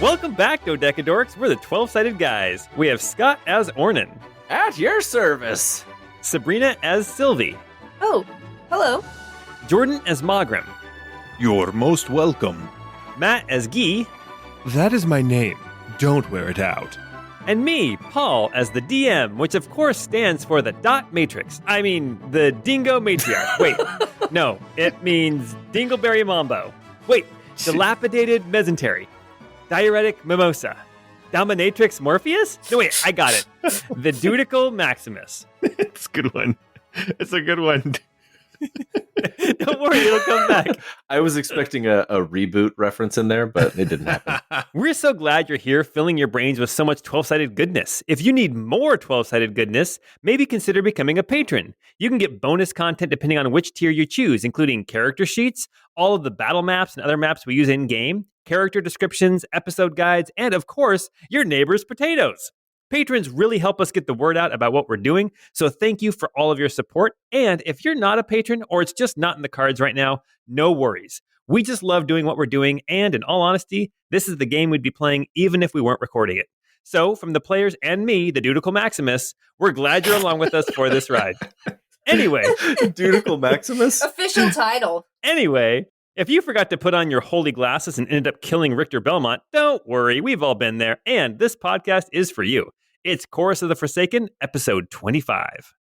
Welcome back, Dodecadorks. We're the 12-Sided Guys. We have Scott as Ornan. At your service. Sabrina as Sylvie. Oh, hello. Jordan as Magram. You're most welcome. Matt as Guy. That is my name. Don't wear it out. And me, Paul, as the DM, which of course stands for the dot matrix. I mean, the dingo matriarch. Wait, no, it means dingleberry mambo. Wait, dilapidated mesentery. Diuretic mimosa. Dominatrix Morpheus? No, wait, I got it. The Dudical Maximus. It's a good one. It's a good one. Don't worry, it'll come back. I was expecting a reboot reference in there, but it didn't happen. We're so glad you're here, filling your brains with so much 12-sided goodness. If you need more 12-sided goodness, maybe consider becoming a patron. You can get bonus content depending on which tier you choose, including character sheets, all of the battle maps and other maps we use in-game, character descriptions, episode guides, and of course, your neighbor's potatoes. Patrons really help us get the word out about what we're doing, so thank you for all of your support. And if you're not a patron or it's just not in the cards right now, no worries. We just love doing what we're doing, and in all honesty, this is the game we'd be playing even if we weren't recording it. So, from the players and me, the Dudical Maximus, we're glad you're along with us for this ride. Anyway. Dudical Maximus? Official title. Anyway, if you forgot to put on your holy glasses and ended up killing Richter Belmont, don't worry, we've all been there, and this podcast is for you. It's Chorus of the Forsaken, episode 25.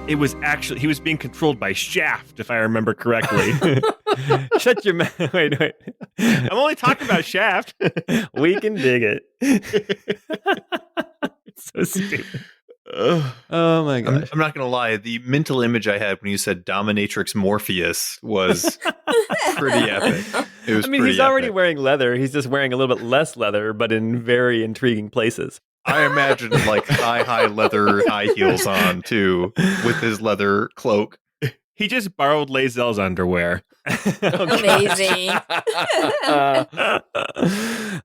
It was actually, he was being controlled by Shaft, if I remember correctly. Shut your mouth. Wait. I'm only talking about Shaft. We can dig it. It's so stupid. Oh my gosh. I'm not going to lie. The mental image I had when you said Dominatrix Morpheus was pretty epic. It was he's already wearing leather. He's just wearing a little bit less leather, but in very intriguing places. I imagined like high leather high heels on too, with his leather cloak. He just borrowed Lae'zel's underwear. Amazing.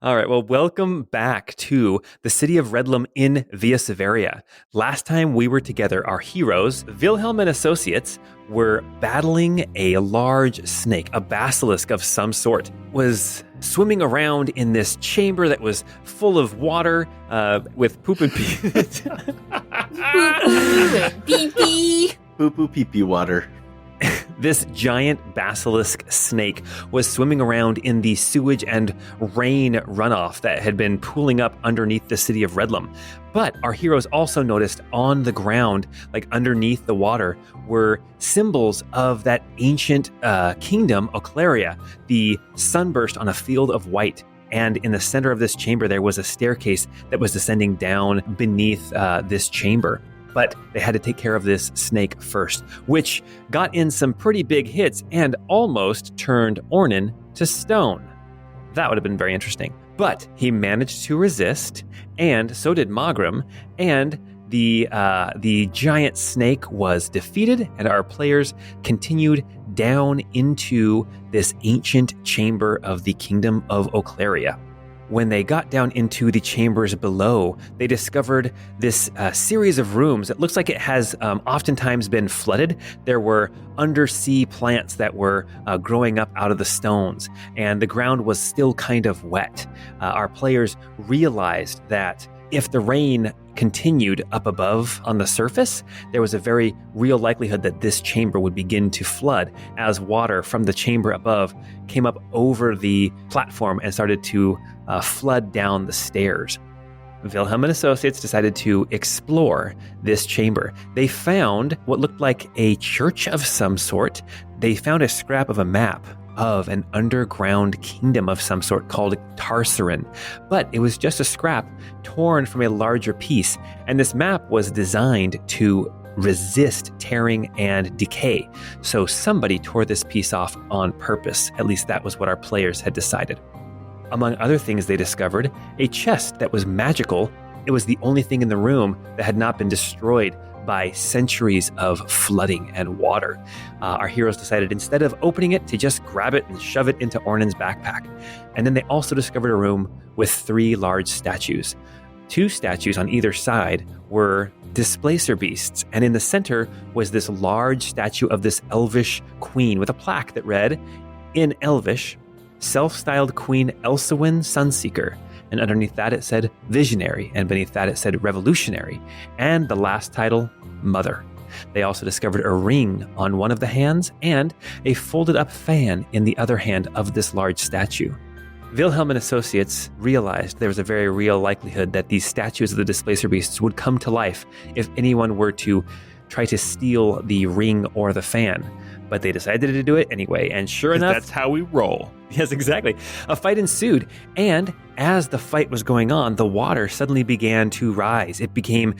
All right. Well, welcome back to the city of Redlam in Via Severia. Last time we were together, our heroes, Wilhelm and Associates, were battling a large snake, a basilisk of some sort, was swimming around in this chamber that was full of water with poop and pee. Pee-pee. Poo-poo pee-pee water. This giant basilisk snake was swimming around in the sewage and rain runoff that had been pooling up underneath the city of Redlam. But our heroes also noticed on the ground, like underneath the water, were symbols of that ancient kingdom, Oclaria, the sunburst on a field of white. And in the center of this chamber, there was a staircase that was descending down beneath this chamber. But they had to take care of this snake first, which got in some pretty big hits and almost turned Ornan to stone. That would have been very interesting. But he managed to resist, and so did Magram, and the giant snake was defeated, and our players continued down into this ancient chamber of the kingdom of Oclaria. When they got down into the chambers below, they discovered this series of rooms. It looks like it has oftentimes been flooded. There were undersea plants that were growing up out of the stones, and the ground was still kind of wet. Our players realized that if the rain continued up above on the surface, there was a very real likelihood that this chamber would begin to flood as water from the chamber above came up over the platform and started to flood down the stairs. Wilhelm and Associates decided to explore this chamber. They found what looked like a church of some sort. They found a scrap of a map of an underground kingdom of some sort called Tarsarin, but it was just a scrap torn from a larger piece, and this map was designed to resist tearing and decay. So somebody tore this piece off on purpose. At least that was what our players had decided. Among other things, they discovered a chest that was magical. It was the only thing in the room that had not been destroyed by centuries of flooding and water. Our heroes decided, instead of opening it, to just grab it and shove it into Ornan's backpack. And then they also discovered a room with 3 large statues. 2 statues on either side were displacer beasts, and in the center was this large statue of this elvish queen with a plaque that read, in Elvish, self-styled Queen Elsewin Sunseeker. And underneath that it said Visionary, and beneath that it said Revolutionary, and the last title, Mother. They also discovered a ring on one of the hands and a folded up fan in the other hand of this large statue. Wilhelm Associates realized there was a very real likelihood that these statues of the displacer beasts would come to life if anyone were to try to steal the ring or the fan. But they decided to do it anyway, and sure enough... That's how we roll. Yes, exactly. A fight ensued, and as the fight was going on, the water suddenly began to rise. It became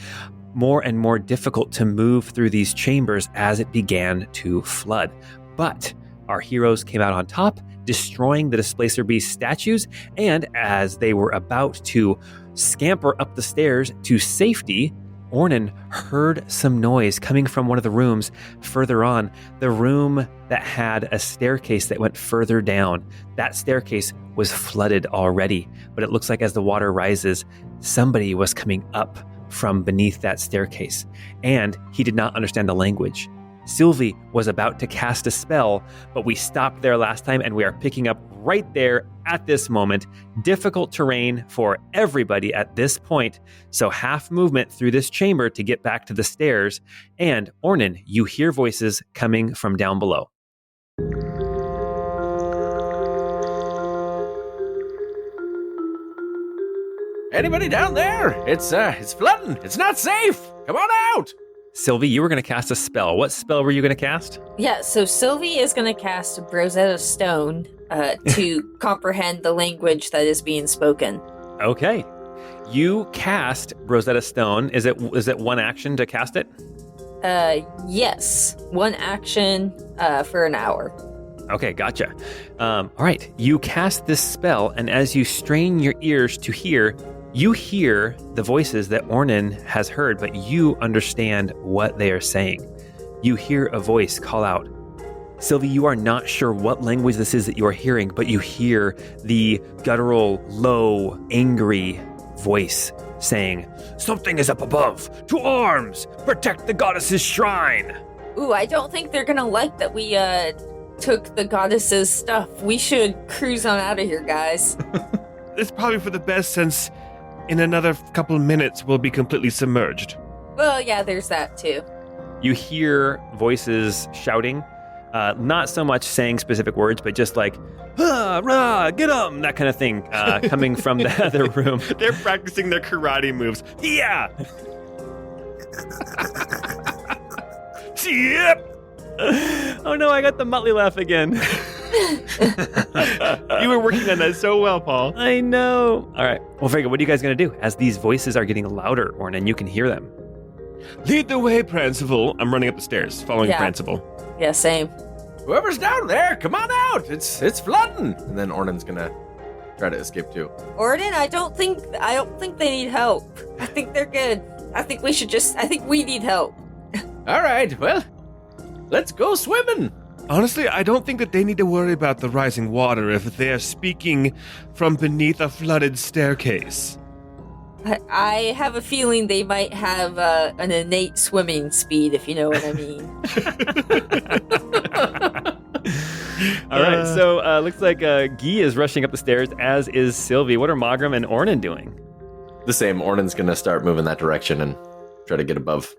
more and more difficult to move through these chambers as it began to flood. But our heroes came out on top, destroying the displacer beast statues, and as they were about to scamper up the stairs to safety, Ornan heard some noise coming from one of the rooms further on, the room that had a staircase that went further down. That staircase was flooded already, but it looks like as the water rises, somebody was coming up from beneath that staircase, and he did not understand the language. Sylvie was about to cast a spell, but we stopped there last time, and we are picking up right there at this moment. Difficult terrain for everybody at this point, so half movement through this chamber to get back to the stairs. And Ornan, you hear voices coming from down below. Anybody down there? It's flooding. It's not safe. Come on out. Sylvie, you were going to cast a spell. What spell were you going to cast? Yeah, so Sylvie is going to cast Rosetta Stone to comprehend the language that is being spoken. Okay. You cast Rosetta Stone. Is it one action to cast it? Yes. 1 action for an hour. Okay, gotcha. All right. You cast this spell, and as you strain your ears to hear, you hear the voices that Ornan has heard, but you understand what they are saying. You hear a voice call out. Sylvie, you are not sure what language this is that you are hearing, but you hear the guttural, low, angry voice saying, "Something is up above! To arms! Protect the goddess's shrine!" Ooh, I don't think they're gonna like that we took the goddess's stuff. We should cruise on out of here, guys. It's probably for the best, since in another couple minutes we'll be completely submerged. Well, yeah, there's that too. You hear voices shouting, not so much saying specific words, but just like, "Ah, rah, get 'em," that kind of thing, coming from the other room. They're practicing their karate moves. Yeah! Yep! Oh no, I got the Muttley laugh again. You were working on that so well, Paul. I know. All right. Well, very good. What are you guys going to do? As these voices are getting louder, Ornan, you can hear them. Lead the way, Pranciple. I'm running up the stairs, following Yeah. Pranciple. Yeah, same. Whoever's down there, come on out. It's flooding. And then Ornan's gonna try to escape too. Orden, I don't think they need help. I think they're good. I think we need help. All right, well, let's go swimming. Honestly, I don't think that they need to worry about the rising water if they're speaking from beneath a flooded staircase. I have a feeling they might have an innate swimming speed, if you know what I mean. All right. So looks like Guy is rushing up the stairs, as is Sylvie. What are Magram and Ornan doing? The same. Ornan's gonna start moving that direction and try to get above,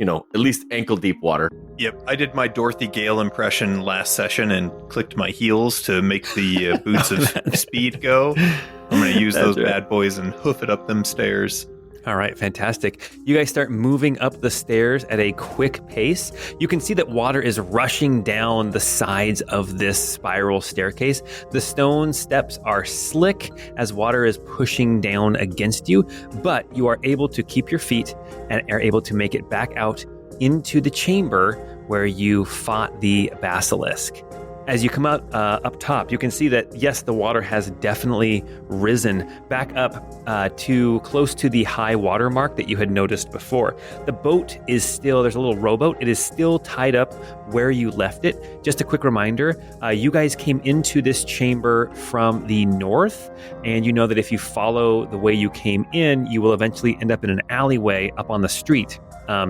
at least ankle deep water. Yep, I did my Dorothy Gale impression last session and clicked my heels to make the boots of speed go. I'm going to use those bad boys and hoof it up them stairs. All right, fantastic. You guys start moving up the stairs at a quick pace. You can see that water is rushing down the sides of this spiral staircase. The stone steps are slick as water is pushing down against you, but you are able to keep your feet and are able to make it back out into the chamber where you fought the basilisk. As you come out up top, you can see that, yes, the water has definitely risen back up to close to the high water mark that you had noticed before. The boat is still, there's a little rowboat. It is still tied up where you left it. Just a quick reminder, you guys came into this chamber from the north, and you know that if you follow the way you came in, you will eventually end up in an alleyway up on the street,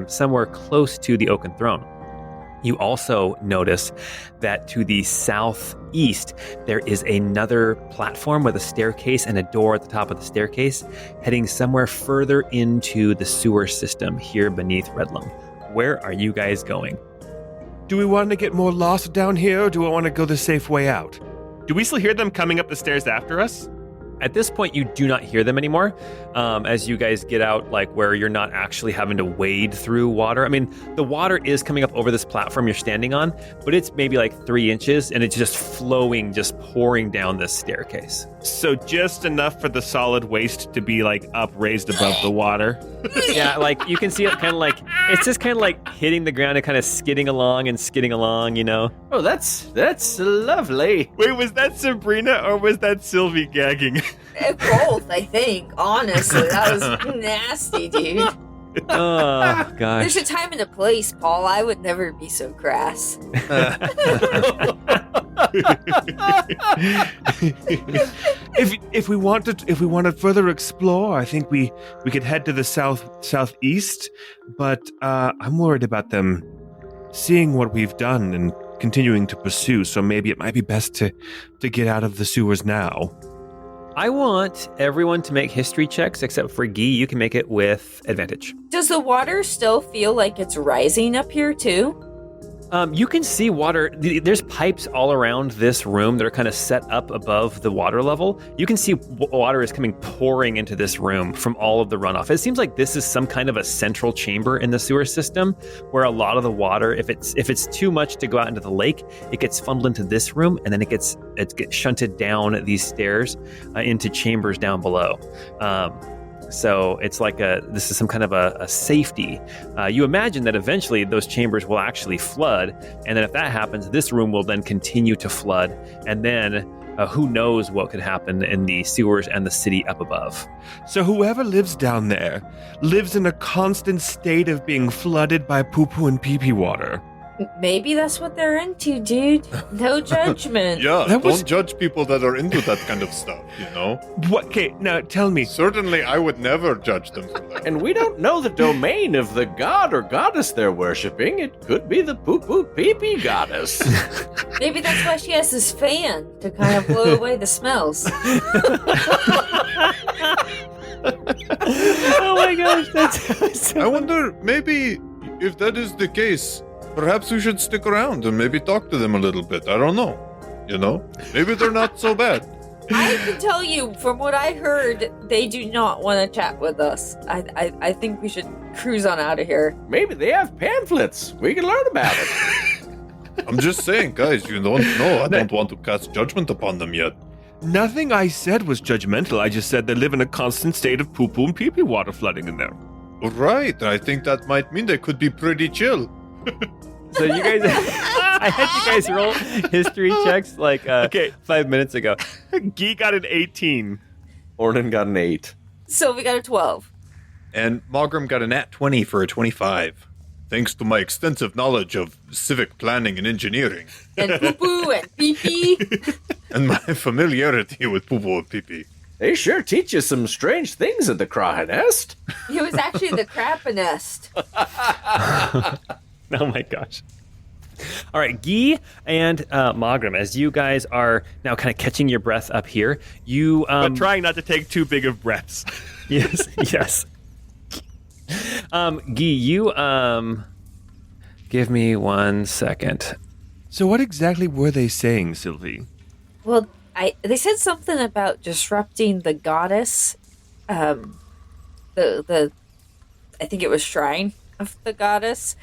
somewhere close to the Oaken Throne. You also notice that to the southeast, there is another platform with a staircase and a door at the top of the staircase, heading somewhere further into the sewer system here beneath Redlam. Where are you guys going? Do we want to get more lost down here, or do we want to go the safe way out? Do we still hear them coming up the stairs after us? At this point, you do not hear them anymore as you guys get out, like where you're not actually having to wade through water. I mean, the water is coming up over this platform you're standing on, but it's maybe like 3 inches and it's just flowing, just pouring down this staircase. So just enough for the solid waste to be like raised above the water. Yeah, like you can see it kind of like, it's just kind of like hitting the ground and kind of skidding along, you know? Oh, that's lovely. Wait, was that Sabrina or was that Sylvie gagging? Both, I think. Honestly, that was nasty, dude. Oh, gosh. There's a time and a place, Paul. I would never be so crass. If we want to further explore, I think we could head to the southeast. But I'm worried about them seeing what we've done and continuing to pursue. So maybe it might be best to get out of the sewers now. I want everyone to make history checks except for Guy. You can make it with advantage. Does the water still feel like it's rising up here, too? You can see water. There's pipes all around this room that are kind of set up above the water level. You can see water is coming pouring into this room from all of the runoff. It seems like this is some kind of a central chamber in the sewer system where a lot of the water, if it's too much to go out into the lake, it gets funneled into this room and then it gets shunted down these stairs into chambers down below. So it's like this is some kind of a safety. You imagine that eventually those chambers will actually flood. And then if that happens, this room will then continue to flood. And then who knows what could happen in the sewers and the city up above. So whoever lives down there lives in a constant state of being flooded by poo-poo and pee-pee water. Maybe that's what they're into, dude. No judgment. Yeah, Don't judge people that are into that kind of stuff, you know? What? Okay, now tell me. Certainly, I would never judge them for that. And we don't know the domain of the god or goddess they're worshipping. It could be the poo-poo-pee-pee goddess. Maybe that's why she has this fan to kind of blow away the smells. Oh my gosh, that's awesome. I wonder, maybe, if that is the case, perhaps we should stick around and maybe talk to them a little bit. I don't know. You know? Maybe they're not so bad. I can tell you, from what I heard, they do not want to chat with us. I think we should cruise on out of here. Maybe they have pamphlets. We can learn about it. I'm just saying, guys, you don't know. I don't want to cast judgment upon them yet. Nothing I said was judgmental. I just said they live in a constant state of poo-poo and pee-pee water flooding in there. Right. I think that might mean they could be pretty chill. So you guys, I had you guys roll history checks like 5 minutes ago. Guy got an 18. Orden got an 8. So we got a 12. And Mogram got a nat 20 for a 25. Thanks to my extensive knowledge of civic planning and engineering. And poo-poo and pee-pee. And my familiarity with poo-poo and pee-pee. They sure teach you some strange things at the Cry Nest. It was actually the crap-a-nest. Oh my gosh. All right, Guy and Mogram, as you guys are now kind of catching your breath up here, you... but trying not to take too big of breaths. Yes, yes. Guy, you... give me 1 second. So what exactly were they saying, Sylvie? Well, they said something about disrupting the goddess. I think it was shrine of the goddess.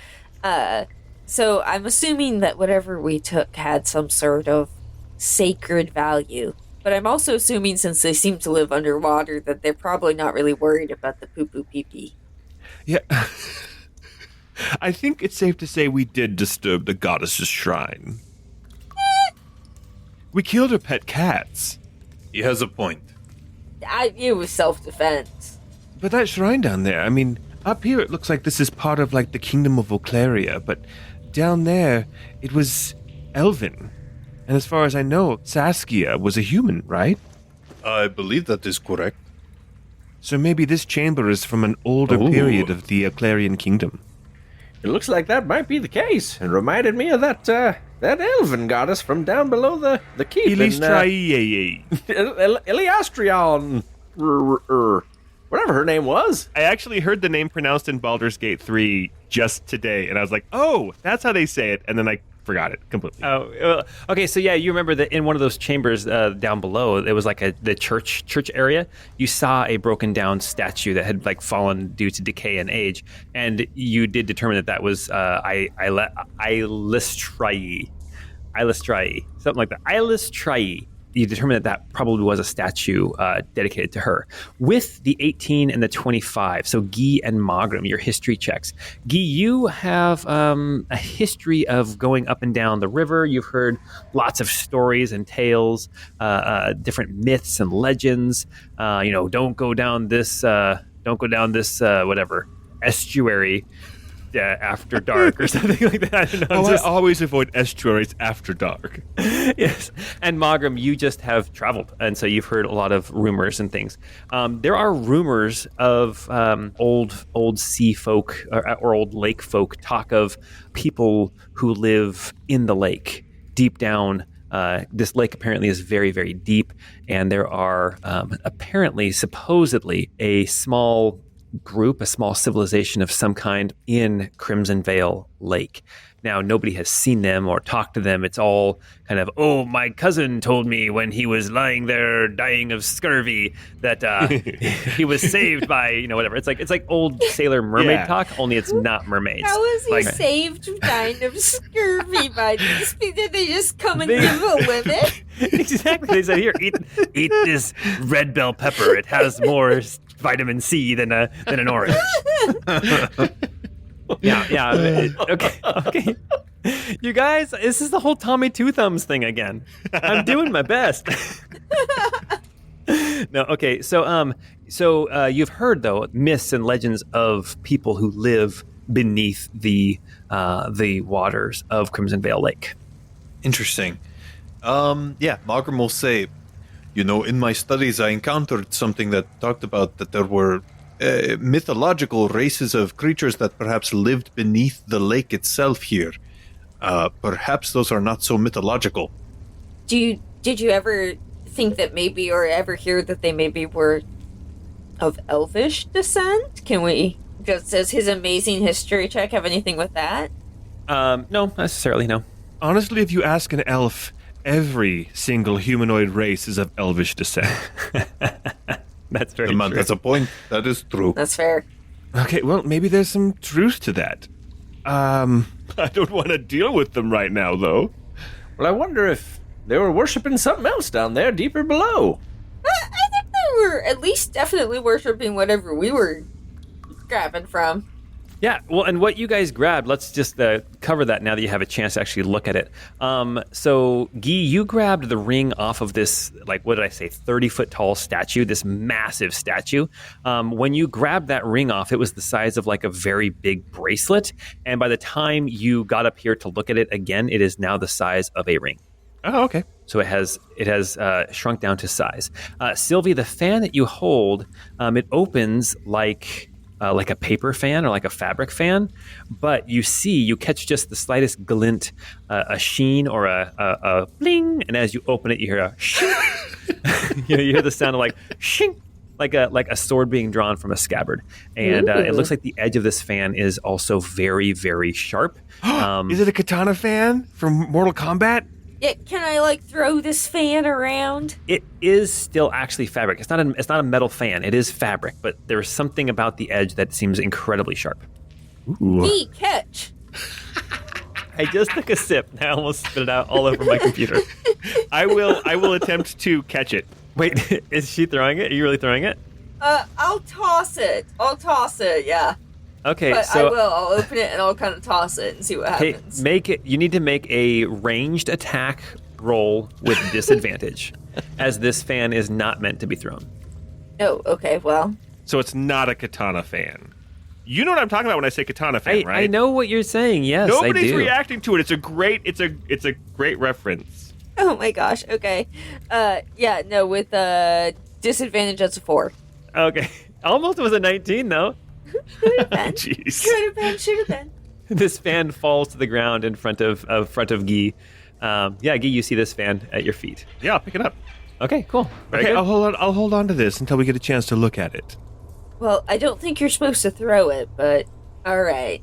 So I'm assuming that whatever we took had some sort of sacred value. But I'm also assuming, since they seem to live underwater, that they're probably not really worried about the poo-poo pee-pee. Yeah. I think it's safe to say we did disturb the goddess's shrine. We killed her pet cats. He has a point. It was self-defense. But that shrine down there, I mean, up here it looks like this is part of, like, the kingdom of Voclaria, but down there, it was elven. And as far as I know, Saskia was a human, right? I believe that is correct. So maybe this chamber is from an older period of the Clarion kingdom. It looks like that might be the case. It reminded me of that elven goddess from down below the keep. Eliastrion. Whatever her name was. I actually heard the name pronounced in Baldur's Gate 3 just today, and I was like, oh, that's how they say it, and then I forgot it completely. Oh, okay. So yeah, you remember that in one of those chambers down below, it was like the church area. You saw a broken down statue that had like fallen due to decay and age, and you did determine that was Ilistrai, something like that. Ilistrai. You determined that probably was a statue dedicated to her. With the 18 and the 25, so Guy and Magram, your history checks. Guy, you have a history of going up and down the river. You've heard lots of stories and tales, different myths and legends. Don't go down this whatever estuary. After dark or something like that. I always avoid estuaries after dark. Yes. And Magram, you just have traveled, and so you've heard a lot of rumors and things. There are rumors of old sea folk or old lake folk talk of people who live in the lake, deep down. This lake apparently is very, very deep, and there are supposedly a small group, a small civilization of some kind in Crimson Vale Lake. Now, nobody has seen them or talked to them. It's all kind of, my cousin told me when he was lying there dying of scurvy that he was saved by, whatever. It's like old sailor mermaid talk, only it's not mermaids. How was he saved dying of scurvy by these people? Did they just come and give a limit? Exactly. They said, here, eat this red bell pepper. It has more vitamin C than an orange. Yeah. Okay. You guys, this is the whole Tommy Two Thumbs thing again. I'm doing my best. No, okay. So you've heard though myths and legends of people who live beneath the waters of Crimson Vale Lake. Interesting. Magram will say, in my studies, I encountered something that talked about that there were mythological races of creatures that perhaps lived beneath the lake itself here. Perhaps those are not so mythological. Did you ever think that maybe, or ever hear that they maybe were of elvish descent? Does his amazing history check have anything with that? No, not necessarily, no. Honestly, if you ask an elf, every single humanoid race is of elvish descent. That's very true. That's a point. That is true. That's fair. Okay, well, maybe there's some truth to that. I don't want to deal with them right now, though. Well, I wonder if they were worshiping something else down there, deeper below. I think they were at least definitely worshiping whatever we were grabbing from. Yeah, well, and what you guys grabbed, let's just cover that now that you have a chance to actually look at it. So, Guy, you grabbed the ring off of this, 30-foot tall statue, this massive statue. When you grabbed that ring off, it was the size of a very big bracelet. And by the time you got up here to look at it again, it is now the size of a ring. Oh, okay. So it has shrunk down to size. Sylvie, the fan that you hold, it opens like a paper fan or like a fabric fan, but you catch just the slightest glint, a sheen or a bling, and as you open it, you hear a shing. You hear the sound of shing, like a sword being drawn from a scabbard, and it looks like the edge of this fan is also very, very sharp. Is it a katana fan from Mortal Kombat? Yeah, can I throw this fan around? It is still actually fabric. It's not a metal fan. It is fabric, but there's something about the edge that seems incredibly sharp. Me, catch. I just took a sip and I almost spit it out all over my computer. I will attempt to catch it. Wait, is she throwing it? Are you really throwing it? I'll toss it. Yeah. Okay, but so I'll open it and I'll kind of toss it and see what happens. You need to make a ranged attack roll with disadvantage, as this fan is not meant to be thrown. Oh, okay, well. So it's not a katana fan. You know what I'm talking about when I say katana fan, right? I know what you're saying. Yes, Nobody's I do. reacting to it. It's a great reference. Oh my gosh, okay. Yeah, no, with disadvantage, that's a 4. Okay, almost was a 19 though. Could have been. Jeez. Could have been, should have been. This fan falls to the ground in front of Guy. Yeah, Guy, you see this fan at your feet. Yeah, I'll pick it up. Okay, cool. Very Okay, good. I'll hold on to this until we get a chance to look at it. Well, I don't think you're supposed to throw it, but alright.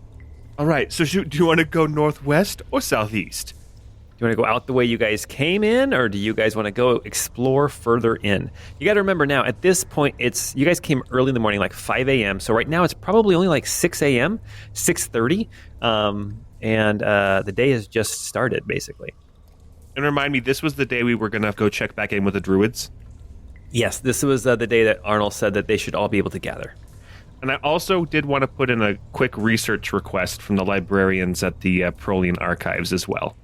All right. So do you want to go northwest or southeast? Do you want to go out the way you guys came in, or do you guys want to go explore further in? You got to remember now, at this point, you guys came early in the morning, like 5 a.m. So right now it's probably only like 6 a.m., 6:30, and the day has just started, basically. And remind me, this was the day we were going to go check back in with the druids? Yes, this was the day that Arnold said that they should all be able to gather. And I also did want to put in a quick research request from the librarians at the Prolian Archives as well.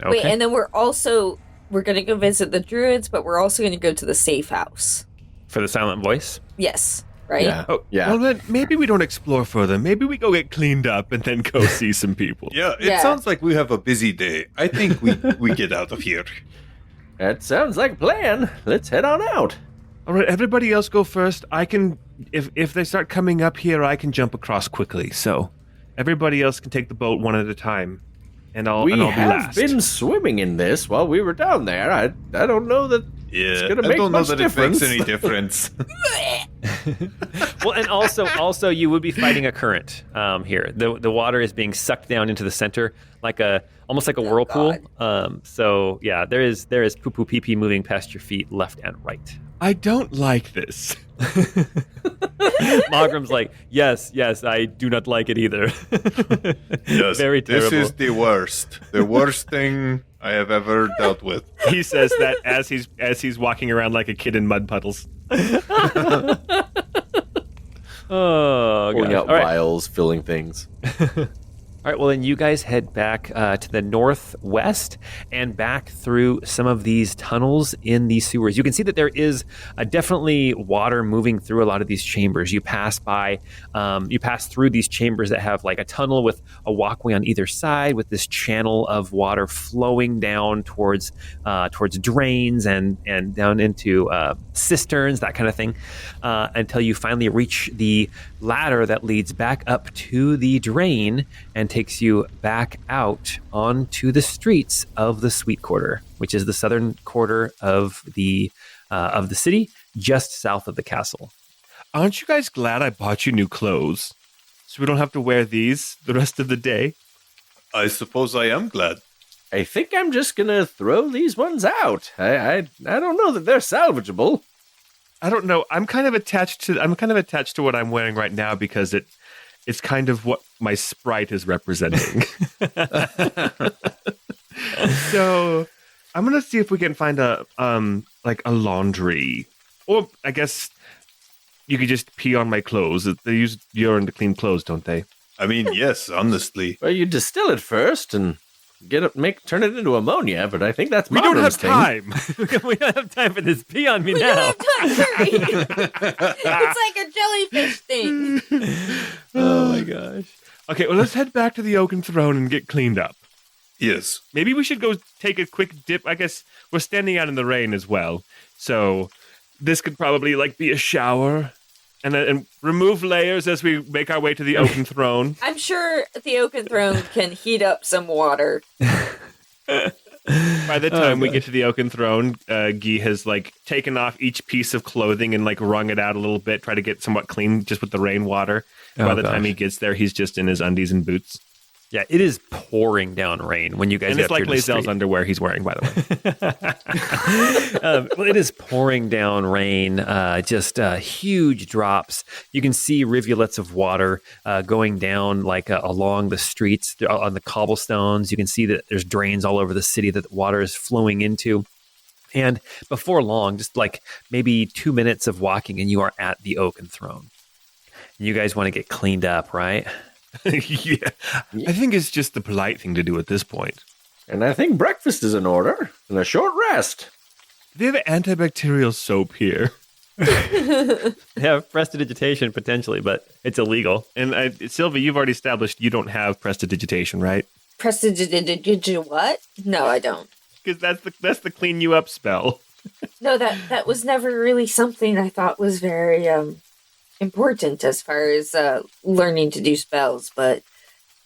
Okay. Wait, and then we're going to go visit the druids, but we're also going to go to the safe house. For the silent voice? Yes, right? Yeah. Oh, Yeah. Well, then maybe we don't explore further. Maybe we go get cleaned up and then go see some people. Yeah, it Yeah. sounds like we have a busy day. I think we get out of here. That sounds like a plan. Let's head on out. All right, everybody else go first. I can, if they start coming up here, I can jump across quickly. So everybody else can take the boat one at a time, and I'll We be have last. been swimming in this while we were down there. I don't know that it's Yeah, gonna I make don't know much that difference. it makes any difference. Well, and also you would be fighting a current here. The water is being sucked down into the center almost like a whirlpool. So yeah, there is poo poo pee pee moving past your feet left and right. I don't like this. Magram's like, yes, I do not like it either. Yes, Very terrible. This is the worst thing I have ever dealt with. He says that as he's walking around like a kid in mud puddles. Oh, Pulling gosh. out All right. vials, filling things. All right, well, then you guys head back to the northwest and back through some of these tunnels in these sewers. You can see that there is definitely water moving through a lot of these chambers. You pass through these chambers that have like a tunnel with a walkway on either side with this channel of water flowing down towards drains and down into cisterns, that kind of thing, until you finally reach the ladder that leads back up to the drain and takes you back out onto the streets of the Sweet Quarter, which is the southern quarter of the city, just south of the castle. Aren't you guys glad I bought you new clothes? So we don't have to wear these the rest of the day? I suppose I am glad. I think I'm just gonna throw these ones out. I don't know that they're salvageable. I don't know. I'm kind of attached to what I'm wearing right now because it's kind of what my sprite is representing. So I'm gonna see if we can find a laundry, or I guess you could just pee on my clothes. They use urine to clean clothes, don't they? I mean, yes, honestly. Well, you distill it first and turn it into ammonia, but I think that's We don't have Marvin's thing. time. We don't have time for this. Pee on me We now. don't have time, right? It's like a jellyfish thing. Oh my gosh. Okay, well, let's head back to the Oaken Throne and get cleaned up. Yes. Maybe we should go take a quick dip. I guess we're standing out in the rain as well, so this could probably be a shower, and remove layers as we make our way to the Oaken Throne. I'm sure the Oaken Throne can heat up some water. By the time we get to the Oaken Throne, Guy has taken off each piece of clothing and wrung it out a little bit, try to get somewhat clean just with the rainwater. By the time he gets there, he's just in his undies and boots. Yeah, it is pouring down rain when you guys And get it's up like here to the Lazelle's street. underwear he's wearing, by the way. Well, it is pouring down rain, just huge drops. You can see rivulets of water going down along the streets on the cobblestones. You can see that there's drains all over the city that the water is flowing into. And before long, just maybe 2 minutes of walking, and you are at the Oaken Throne. And you guys want to get cleaned up, right? Yeah. I think it's just the polite thing to do at this point. And I think breakfast is in order, and a short rest. They have antibacterial soap here. Yeah, prestidigitation potentially, but it's illegal. And Sylvie, you've already established you don't have prestidigitation, right? What? No, I don't. Because that's the clean you up spell. No, that was never really something I thought was very important as far as learning to do spells, but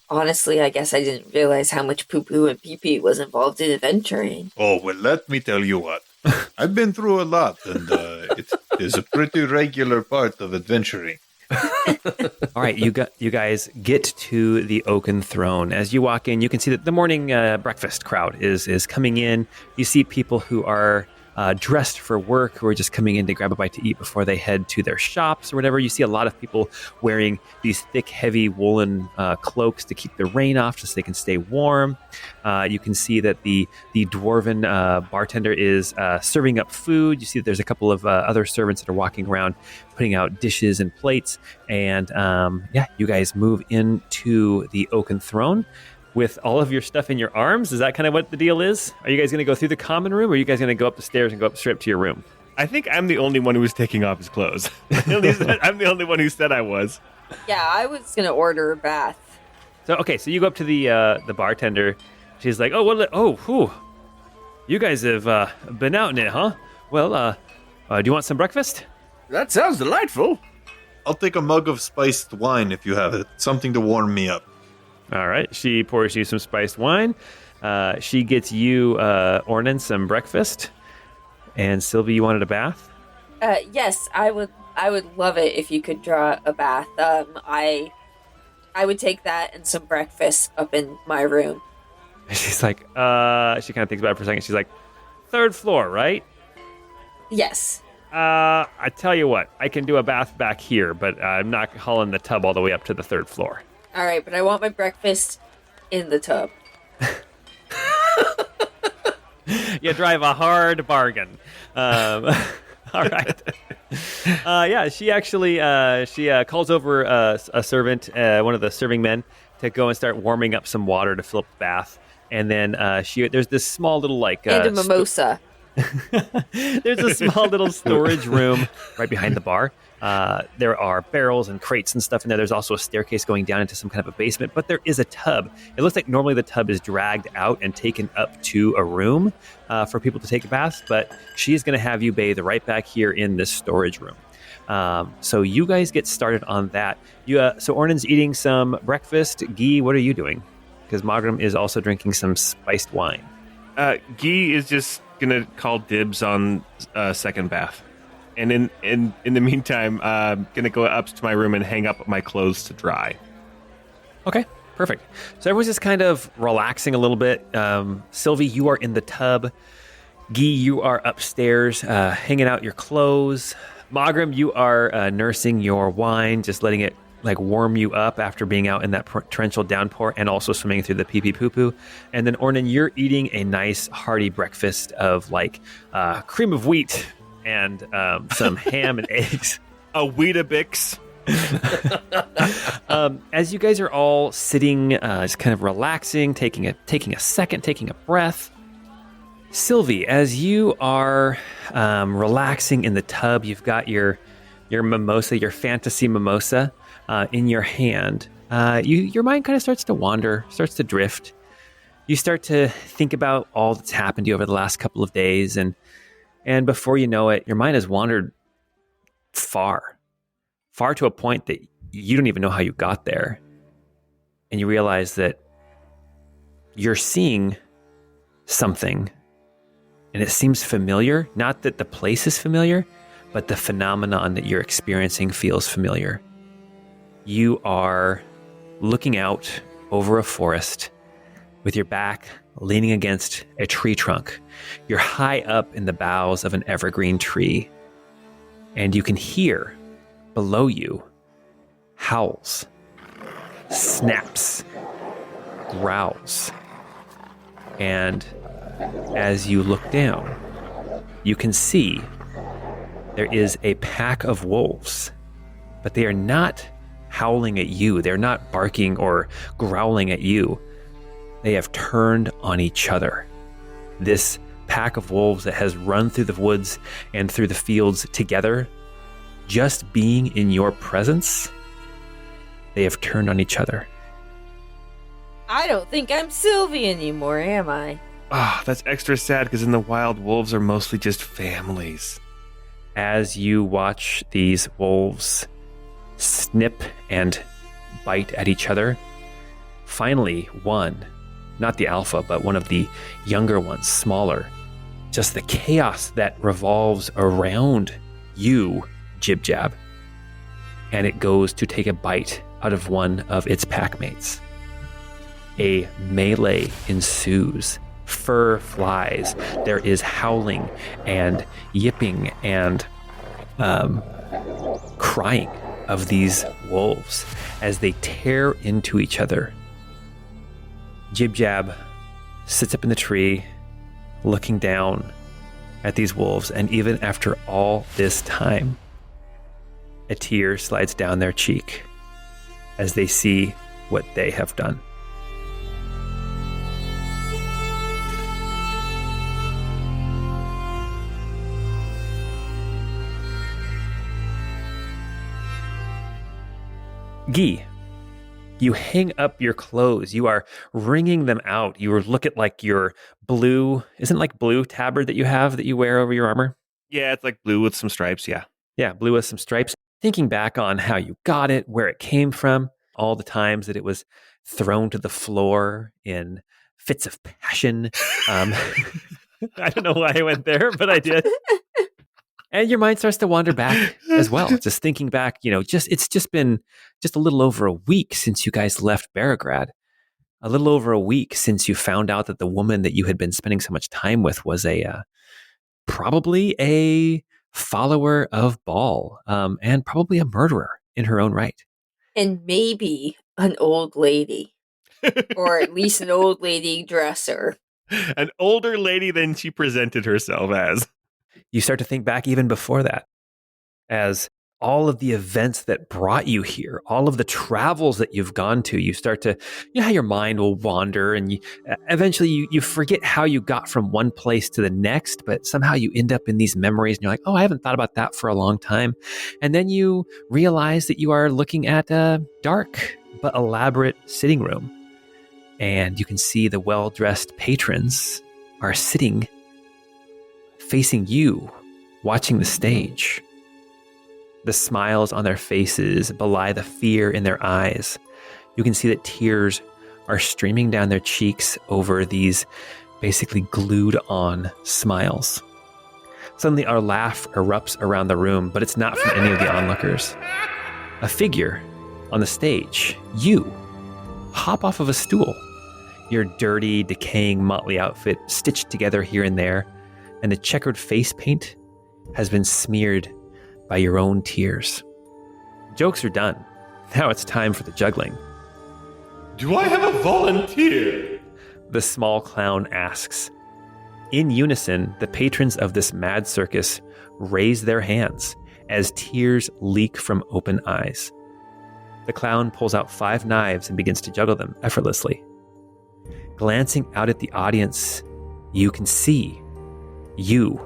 honestly, I guess I didn't realize how much poo-poo and pee-pee was involved in adventuring. Oh, well, let me tell you what. I've been through a lot, and it is a pretty regular part of adventuring. All right, you guys get to the Oaken Throne. As you walk in, you can see that the morning breakfast crowd is coming in. You see people who are dressed for work, who are just coming in to grab a bite to eat before they head to their shops or whatever. You see a lot of people wearing these thick, heavy woolen cloaks to keep the rain off, just so they can stay warm. You can see that the dwarven bartender is serving up food. You see that there's a couple of other servants that are walking around putting out dishes and plates. And you guys move into the Oaken Throne with all of your stuff in your arms. Is that kind of what the deal is? Are you guys going to go through the common room, or are you guys going to go up the stairs and go up straight up to your room? I think I'm the only one who was taking off his clothes. At least I'm the only one who said I was. Yeah, I was going to order a bath. So you go up to the bartender. She's like, you guys have been out in it, huh? Well, do you want some breakfast? That sounds delightful. I'll take a mug of spiced wine if you have it. Something to warm me up. All right. She pours you some spiced wine. She gets you, Ornan, some breakfast. And Sylvie, you wanted a bath? Yes, I would love it if you could draw a bath. I would take that and some breakfast up in my room. She's like, she kind of thinks about it for a second. She's like, 3rd floor, right? Yes. I tell you what, I can do a bath back here, but I'm not hauling the tub all the way up to the 3rd floor. All right, but I want my breakfast in the tub. You drive a hard bargain. All right. She actually calls over a servant, one of the serving men, to go and start warming up some water to fill up the bath. And then there's this small little and a mimosa. There's a small little storage room right behind the bar. There are barrels and crates and stuff in there. There's also a staircase going down into some kind of a basement, but there is a tub. It looks like normally the tub is dragged out and taken up to a room for people to take a bath, but she's going to have you bathe right back here in this storage room. So you guys get started on that. So Ornan's eating some breakfast. Guy, what are you doing? Because Magram is also drinking some spiced wine. Guy is just gonna call dibs on second bath, and in the meantime, gonna go up to my room and hang up my clothes to dry. Okay, perfect. So everyone's just kind of relaxing a little bit. Sylvie, you are in the tub. Guy, you are upstairs hanging out your clothes. Magram, you are nursing your wine, just letting it warm you up after being out in that torrential downpour and also swimming through the pee-pee poo-poo. And then Ornan, you're eating a nice hearty breakfast of cream of wheat and some ham and eggs. A Weetabix. As you guys are all sitting, just kind of relaxing, taking a second, taking a breath. Sylvie, as you are relaxing in the tub, you've got your mimosa, your fantasy mimosa, in your hand. Your mind kind of starts to wander, starts to drift. You start to think about all that's happened to you over the last couple of days, and before you know it, your mind has wandered far to a point that you don't even know how you got there. And you realize that you're seeing something, and it seems familiar. Not that the place is familiar, but the phenomenon that you're experiencing feels familiar. You are looking out over a forest with your back leaning against a tree trunk. You're high up in the boughs of an evergreen tree, and you can hear below you howls, snaps, growls. And as you look down, you can see there is a pack of wolves, but they are not howling at you. They're not barking or growling at you. they have turned on each other. This pack of wolves that has run through the woods and through the fields together, just being in your presence, they have turned on each other. I don't think I'm Sylvie anymore, am I? Ah, that's extra sad because in the wild, wolves are mostly just families. As you watch these wolves snip and bite at each other, finally one, not the alpha, but one of the younger ones, smaller, just the chaos that revolves around you, Jib Jab, and it goes to take a bite out of one of its pack mates. A melee ensues. Fur flies. There is howling and yipping and crying of these wolves as they tear into each other. Jib Jab sits up in the tree, looking down at these wolves, and even after all this time, a tear slides down their cheek as they see what they have done. Guy, you hang up your clothes. You are wringing them out. You look at like your blue, isn't it like blue tabard that you have that you wear over your armor? Yeah, it's like blue with some stripes, yeah. Yeah, blue with some stripes. Thinking back on how you got it, where it came from, all the times that it was thrown to the floor in fits of passion. I don't know why I went there, but I did. And your mind starts to wander back as well. Just thinking back, it's just been just a little over a week since you guys left Beregrad. A little over a week since you found out that the woman that you had been spending so much time with was probably a follower of Baal, and probably a murderer in her own right. And maybe an old lady. Or at least an old lady dresser. An older lady than she presented herself as. You start to think back even before that, as all of the events that brought you here, all of the travels that you've gone to, you start to, how your mind will wander, and eventually you forget how you got from one place to the next, but somehow you end up in these memories and you're like, oh, I haven't thought about that for a long time. And then you realize that you are looking at a dark but elaborate sitting room, and you can see the well-dressed patrons are sitting facing you, watching the stage. The smiles on their faces belie the fear in their eyes. You can see that tears are streaming down their cheeks over these basically glued on smiles. Suddenly, our laugh erupts around the room, but it's not from any of the onlookers. A figure on the stage, you, hop off of a stool. Your dirty, decaying motley outfit stitched together here and there, and the checkered face paint has been smeared by your own tears. Jokes are done. Now it's time for the juggling. Do I have a volunteer? The small clown asks. In unison, the patrons of this mad circus raise their hands as tears leak from open eyes. The clown pulls out 5 knives and begins to juggle them effortlessly. Glancing out at the audience, you can see you,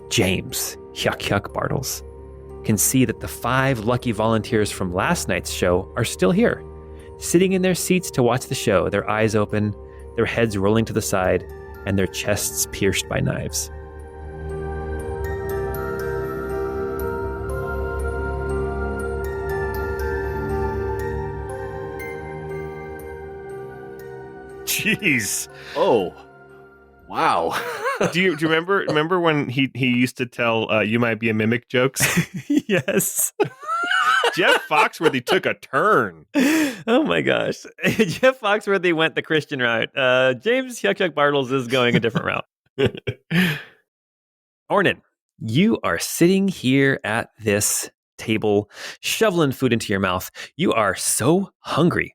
James Hyuk Bartles, can see that the 5 lucky volunteers from last night's show are still here, sitting in their seats to watch the show, their eyes open, their heads rolling to the side, and their chests pierced by knives. Jeez. Oh, wow. Do you remember when he used to tell you might be a mimic jokes? Yes. Jeff Foxworthy took a turn. Oh my gosh. Jeff Foxworthy went the Christian route. James Hyuk Bartles is going a different route. Ornan, you are sitting here at this table, shoveling food into your mouth. You are so hungry.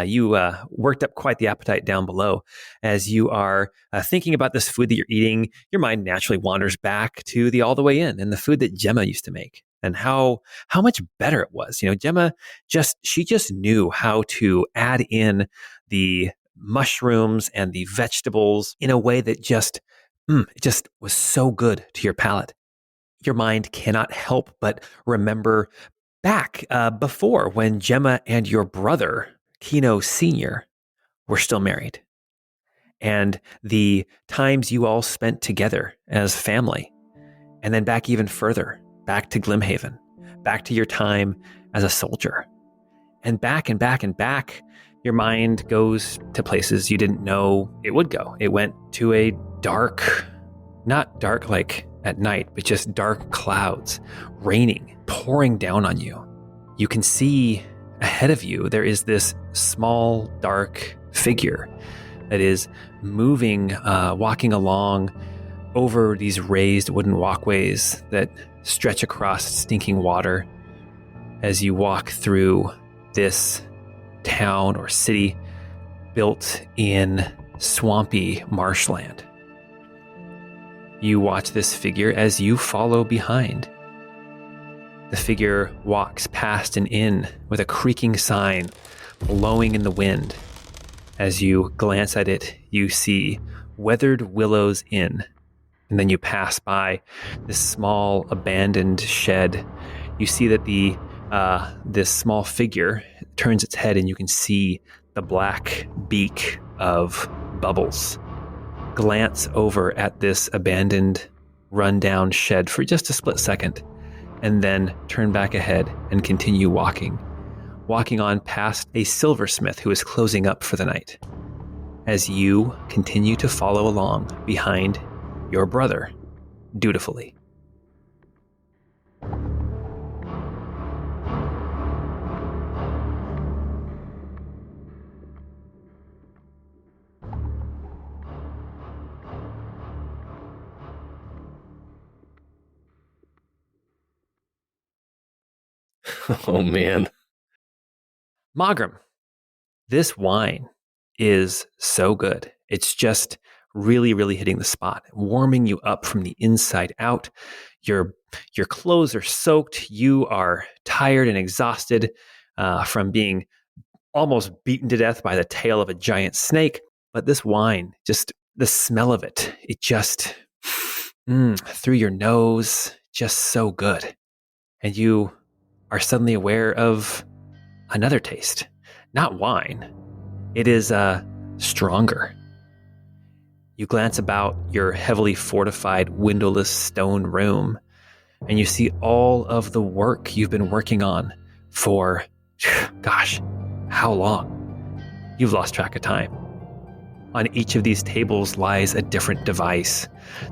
You worked up quite the appetite down below. As you are thinking about this food that you're eating, your mind naturally wanders back to the All the Way In and the food that Gemma used to make and how much better it was. Gemma just knew how to add in the mushrooms and the vegetables in a way that it just was so good to your palate. Your mind cannot help but remember back before when Gemma and your brother, Kino Sr., were still married. And the times you all spent together as family. And then back even further, back to Glimhaven, back to your time as a soldier. And back and back and back, your mind goes to places you didn't know it would go. It went to a dark, not dark like at night, but just dark clouds, raining, pouring down on you. You can see ahead of you, there is this small, dark figure that is moving, walking along over these raised wooden walkways that stretch across stinking water as you walk through this town or city built in swampy marshland. You watch this figure as you follow behind. The figure walks past an inn with a creaking sign blowing in the wind. As you glance at it, you see Weathered Willows Inn. And then you pass by this small abandoned shed. You see that this small figure turns its head and you can see the black beak of Bubbles glance over at this abandoned, rundown shed for just a split second, and then turn back ahead and continue walking on past a silversmith who is closing up for the night, as you continue to follow along behind your brother, dutifully. Oh, man. Magram, this wine is so good. It's just really, really hitting the spot, warming you up from the inside out. Your clothes are soaked. You are tired and exhausted from being almost beaten to death by the tail of a giant snake. But this wine, just the smell of it, it just through your nose, just so good. And you are suddenly aware of another taste. Not wine. It is stronger. You glance about your heavily fortified, windowless stone room, and you see all of the work you've been working on for, gosh, how long? You've lost track of time. On each of these tables lies a different device.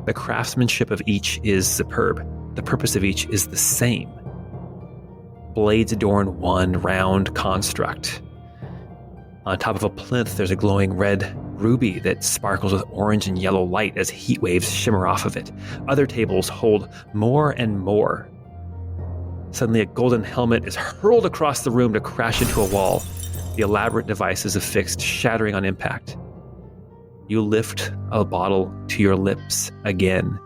The craftsmanship of each is superb. The purpose of each is the same. Blades adorn one round construct. On top of a plinth, there's a glowing red ruby that sparkles with orange and yellow light as heat waves shimmer off of it. Other tables hold more and more. Suddenly, a golden helmet is hurled across the room to crash into a wall. The elaborate device is affixed, shattering on impact. You lift a bottle to your lips again,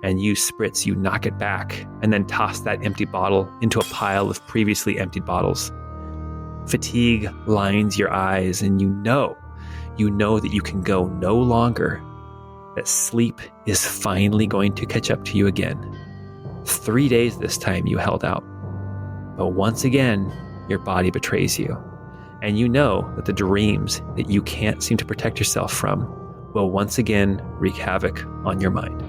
and you spritz, you knock it back, and then toss that empty bottle into a pile of previously emptied bottles. Fatigue lines your eyes, and you know that you can go no longer, that sleep is finally going to catch up to you again. 3 days this time you held out, but once again, your body betrays you, and you know that the dreams that you can't seem to protect yourself from will once again wreak havoc on your mind.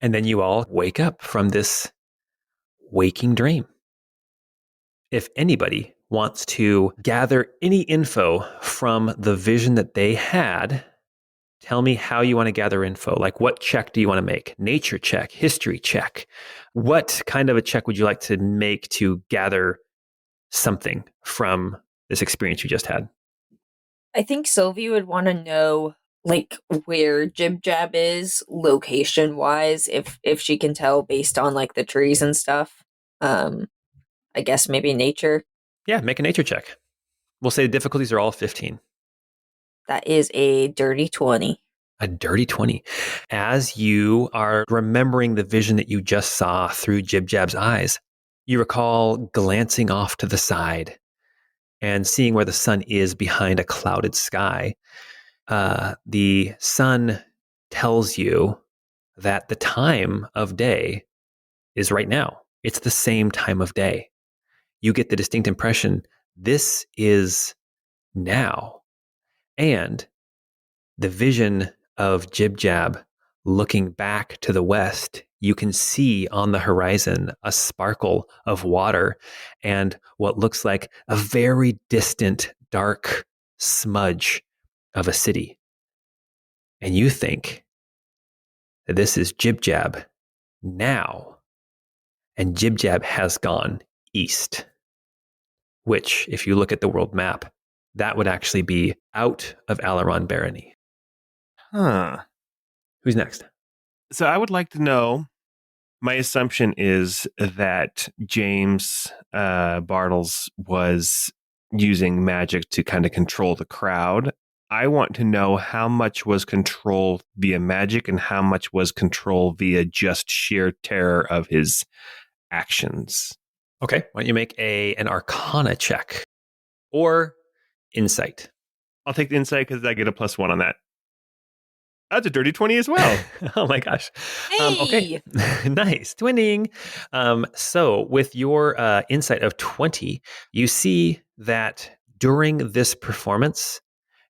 And then you all wake up from this waking dream. If anybody wants to gather any info from the vision that they had, tell me how you want to gather info. Like, what check do you want to make? Nature check, history check. What kind of a check would you like to make to gather something from this experience you just had? I think Sylvie would want to know, like, where Jib Jab is location wise, if she can tell based on like the trees and stuff. I guess maybe nature. Yeah, make a nature check. We'll say the difficulties are all 15. That is a dirty 20. A dirty 20. As you are remembering the vision that you just saw through Jib Jab's eyes, you recall glancing off to the side and seeing where the sun is behind a clouded sky. The sun tells you that the time of day is right now. It's the same time of day. You get the distinct impression this is now. And the vision of Jib Jab looking back to the west, you can see on the horizon a sparkle of water and what looks like a very distant, dark smudge of a city. And you think that this is Jib Jab now. And Jib Jab has gone east, which, if you look at the world map, that would actually be out of Alaron Barony. Huh. Who's next? So I would like to know, my assumption is that James Bartles was using magic to kind of control the crowd. I want to know how much was control via magic and how much was control via just sheer terror of his actions. Okay, why don't you make an Arcana check or Insight? I'll take the insight because I get a +1 on that. That's a dirty 20 as well. Oh my gosh. Hey! Okay, nice. Twinning. So with your insight of 20, you see that during this performance,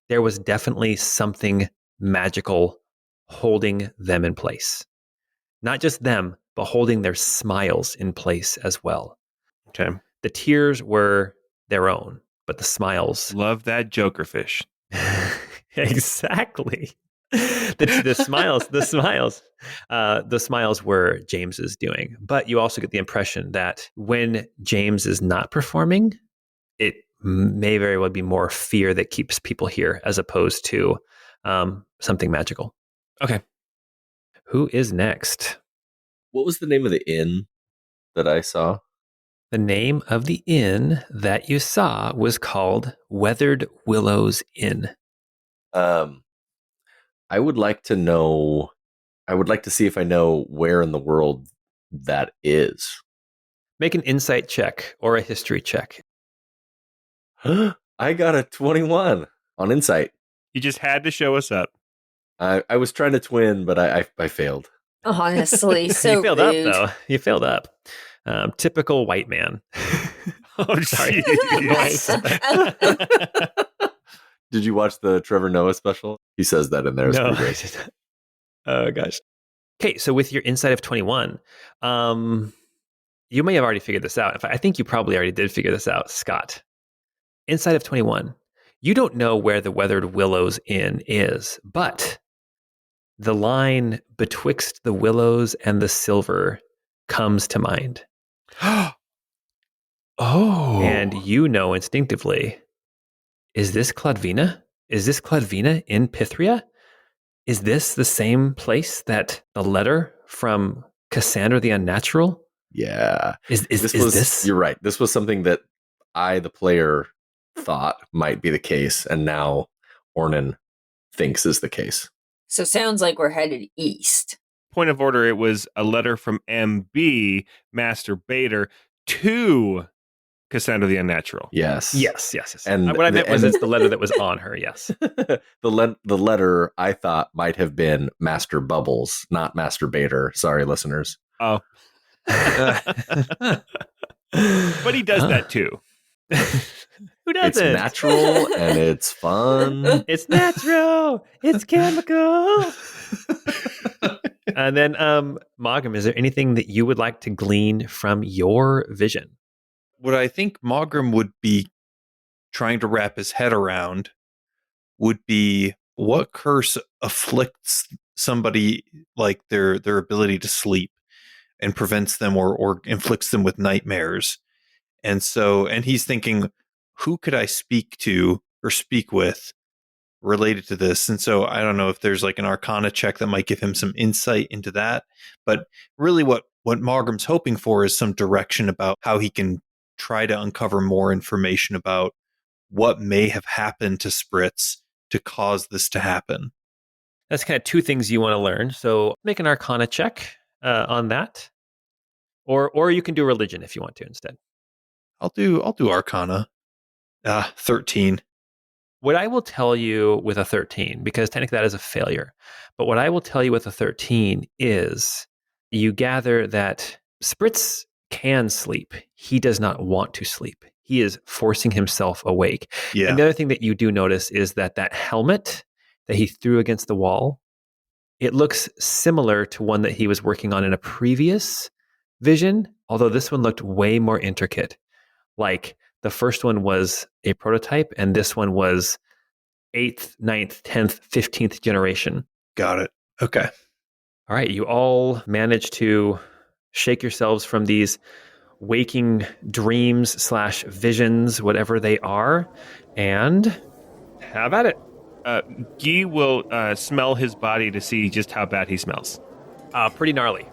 there was definitely something magical holding them in place. Not just them, but holding their smiles in place as well. Okay. The tears were their own, but the smiles. Love that Joker fish. Exactly. The smiles were James's doing. But you also get the impression that when James is not performing, it may very well be more fear that keeps people here as opposed to something magical. Okay. Who is next? What was the name of the inn that I saw? The name of the inn that you saw was called Weathered Willows Inn. I would like to know. I would like to see if I know where in the world that is. Make an insight check or a history check. I got a 21 on insight. You just had to show us up. I was trying to twin, but I failed. Honestly, so You failed rude. up, though. You failed up. Typical white man. Oh, Sorry. Did you watch the Trevor Noah special? He says that in there. It's No. pretty great. Oh, gosh. Okay, so with your insight of 21, you may have already figured this out. In fact, I think you probably already did figure this out, Scott. Insight of 21, you don't know where the Weathered Willows Inn is, but the line betwixt the willows and the silver comes to mind. Oh. And you know instinctively, is this Clodvina? Is this Clodvina in Pythria? Is this the same place that the letter from Cassandra the Unnatural? Yeah. Is This is was, this? You're right. This was something that I, the player, thought might be the case, and now Ornan thinks is the case. So sounds like we're headed east. Point of order, it was a letter from MB, Master Bader, to Cassandra the Unnatural. Yes. Yes. And what I meant was and- it's the letter that was on her, yes. the letter I thought might have been Master Bubbles, not Master Bader. Sorry, listeners. Oh. But he does that too. Who It's doesn't? natural and it's fun. It's natural. It's chemical. And then, Mogum, is there anything that you would like to glean from your vision? What I think Mogram would be trying to wrap his head around would be what curse afflicts somebody like their ability to sleep and prevents them or inflicts them with nightmares. And he's thinking, who could I speak to or speak with related to this? And so I don't know if there's like an Arcana check that might give him some insight into that. But really what Mogram's hoping for is some direction about how he can try to uncover more information about what may have happened to Spritz to cause this to happen? That's kind of two things you want to learn. So make an Arcana check on that, or you can do religion if you want to instead. I'll do Arcana. 13. What I will tell you with a 13, because technically that is a failure, but what I will tell you with a 13 is you gather that Spritz can sleep. He does not want to sleep. He is forcing himself awake. Yeah. And the other thing that you do notice is that helmet that he threw against the wall, it looks similar to one that he was working on in a previous vision, although this one looked way more intricate. Like the first one was a prototype, and this one was 8th, 9th, 10th, 15th generation. Got it. Okay. All right, you all managed to shake yourselves from these waking dreams / visions, whatever they are, and have at it. Guy will smell his body to see just how bad he smells. Pretty gnarly.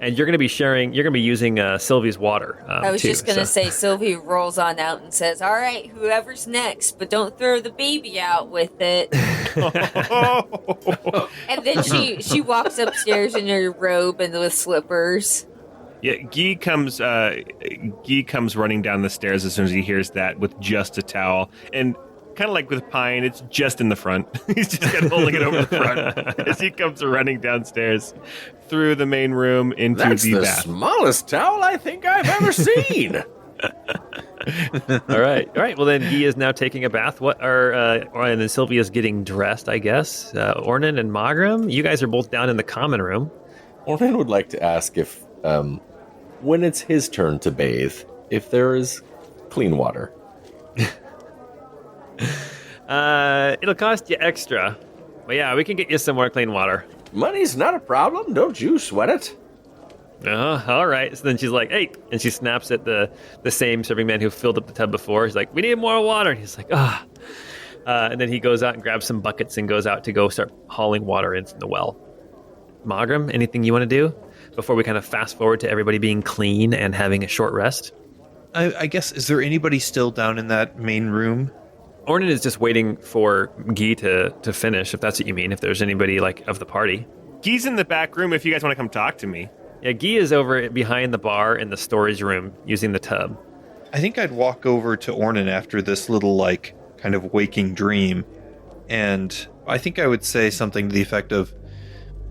And you're going to be using Sylvie's water. I was just going to say, Sylvie rolls on out and says, all right, whoever's next, but don't throw the baby out with it. And then she walks upstairs in her robe and with slippers. Yeah, Guy comes running down the stairs as soon as he hears that with just a towel. And kind of like with Pine, it's just in the front. He's just kind of holding it over the front as he comes running downstairs through the main room into That's the bath. smallest towel I think I've ever seen. All right. Well, then Guy is now taking a bath. And then Sylvia's getting dressed, I guess. Ornan and Magram, you guys are both down in the common room. Ornan would like to ask if, when it's his turn to bathe, if there is clean water. It'll cost you extra. But yeah, we can get you some more clean water. Money's not a problem. Don't you sweat it. All right. So then she's like, hey. And she snaps at the same serving man who filled up the tub before. He's like, we need more water. And he's like, and then he goes out and grabs some buckets and goes out to go start hauling water in from the well. Magram, anything you want to do before we kind of fast forward to everybody being clean and having a short rest? I guess, is there anybody still down in that main room? Ornan is just waiting for Guy to finish, if that's what you mean, if there's anybody like of the party. Guy's in the back room if you guys want to come talk to me. Yeah, Guy is over behind the bar in the storage room using the tub. I think I'd walk over to Ornan after this little, like, kind of waking dream, and I think I would say something to the effect of,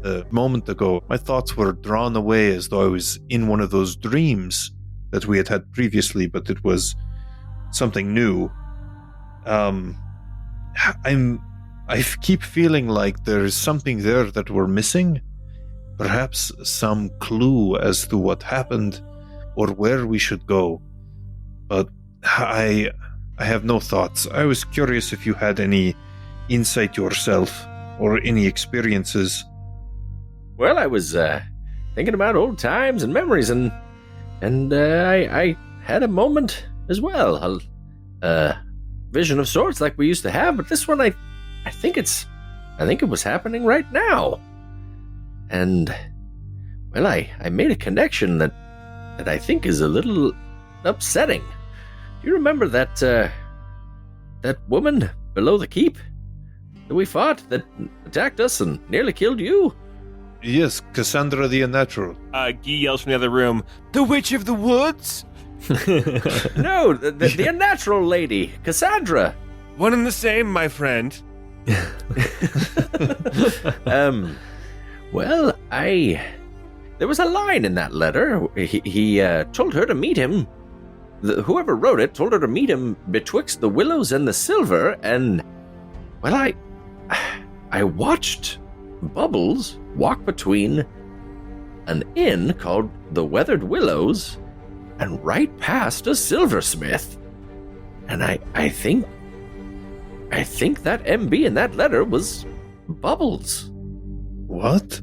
a moment ago, my thoughts were drawn away as though I was in one of those dreams that we had previously, but it was something new. I keep feeling like there's something there that we're missing. Perhaps some clue as to what happened or where we should go. But I have no thoughts. I was curious if you had any insight yourself or any experiences. Well, I was thinking about old times and memories, and I had a moment as well. Vision of sorts like we used to have, but this one I think it was happening right now. And well, I made a connection that I think is a little upsetting. Do you remember that woman below the keep that we fought, that attacked us and nearly killed you? Yes, Cassandra the Unnatural. Guy yells from the other room, "The Witch of the Woods?" No, the unnatural lady, Cassandra. One and the same, my friend. Well, there was a line in that letter. He told her to meet him. Whoever wrote it told her to meet him betwixt the willows and the silver, and well, I watched Bubbles walk between an inn called the Weathered Willows and right past a silversmith. And I think that MB in that letter was Bubbles. What?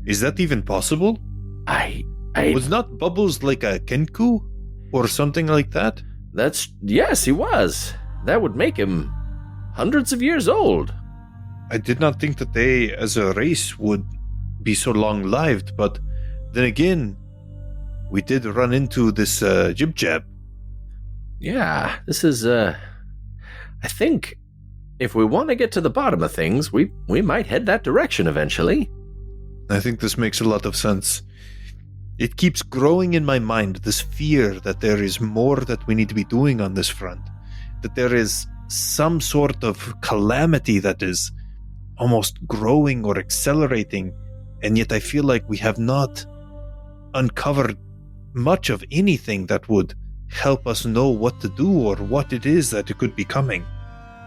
Is that even possible? I Was not Bubbles like a Kenku? Or something like that? Yes, he was. That would make him hundreds of years old. I did not think that they, as a race, would be so long-lived, but then again, we did run into this Jib-Jab. Yeah, this is, I think if we want to get to the bottom of things, we might head that direction eventually. I think this makes a lot of sense. It keeps growing in my mind, this fear that there is more that we need to be doing on this front, that there is some sort of calamity that is almost growing or accelerating, and yet I feel like we have not uncovered much of anything that would help us know what to do or what it is that it could be coming.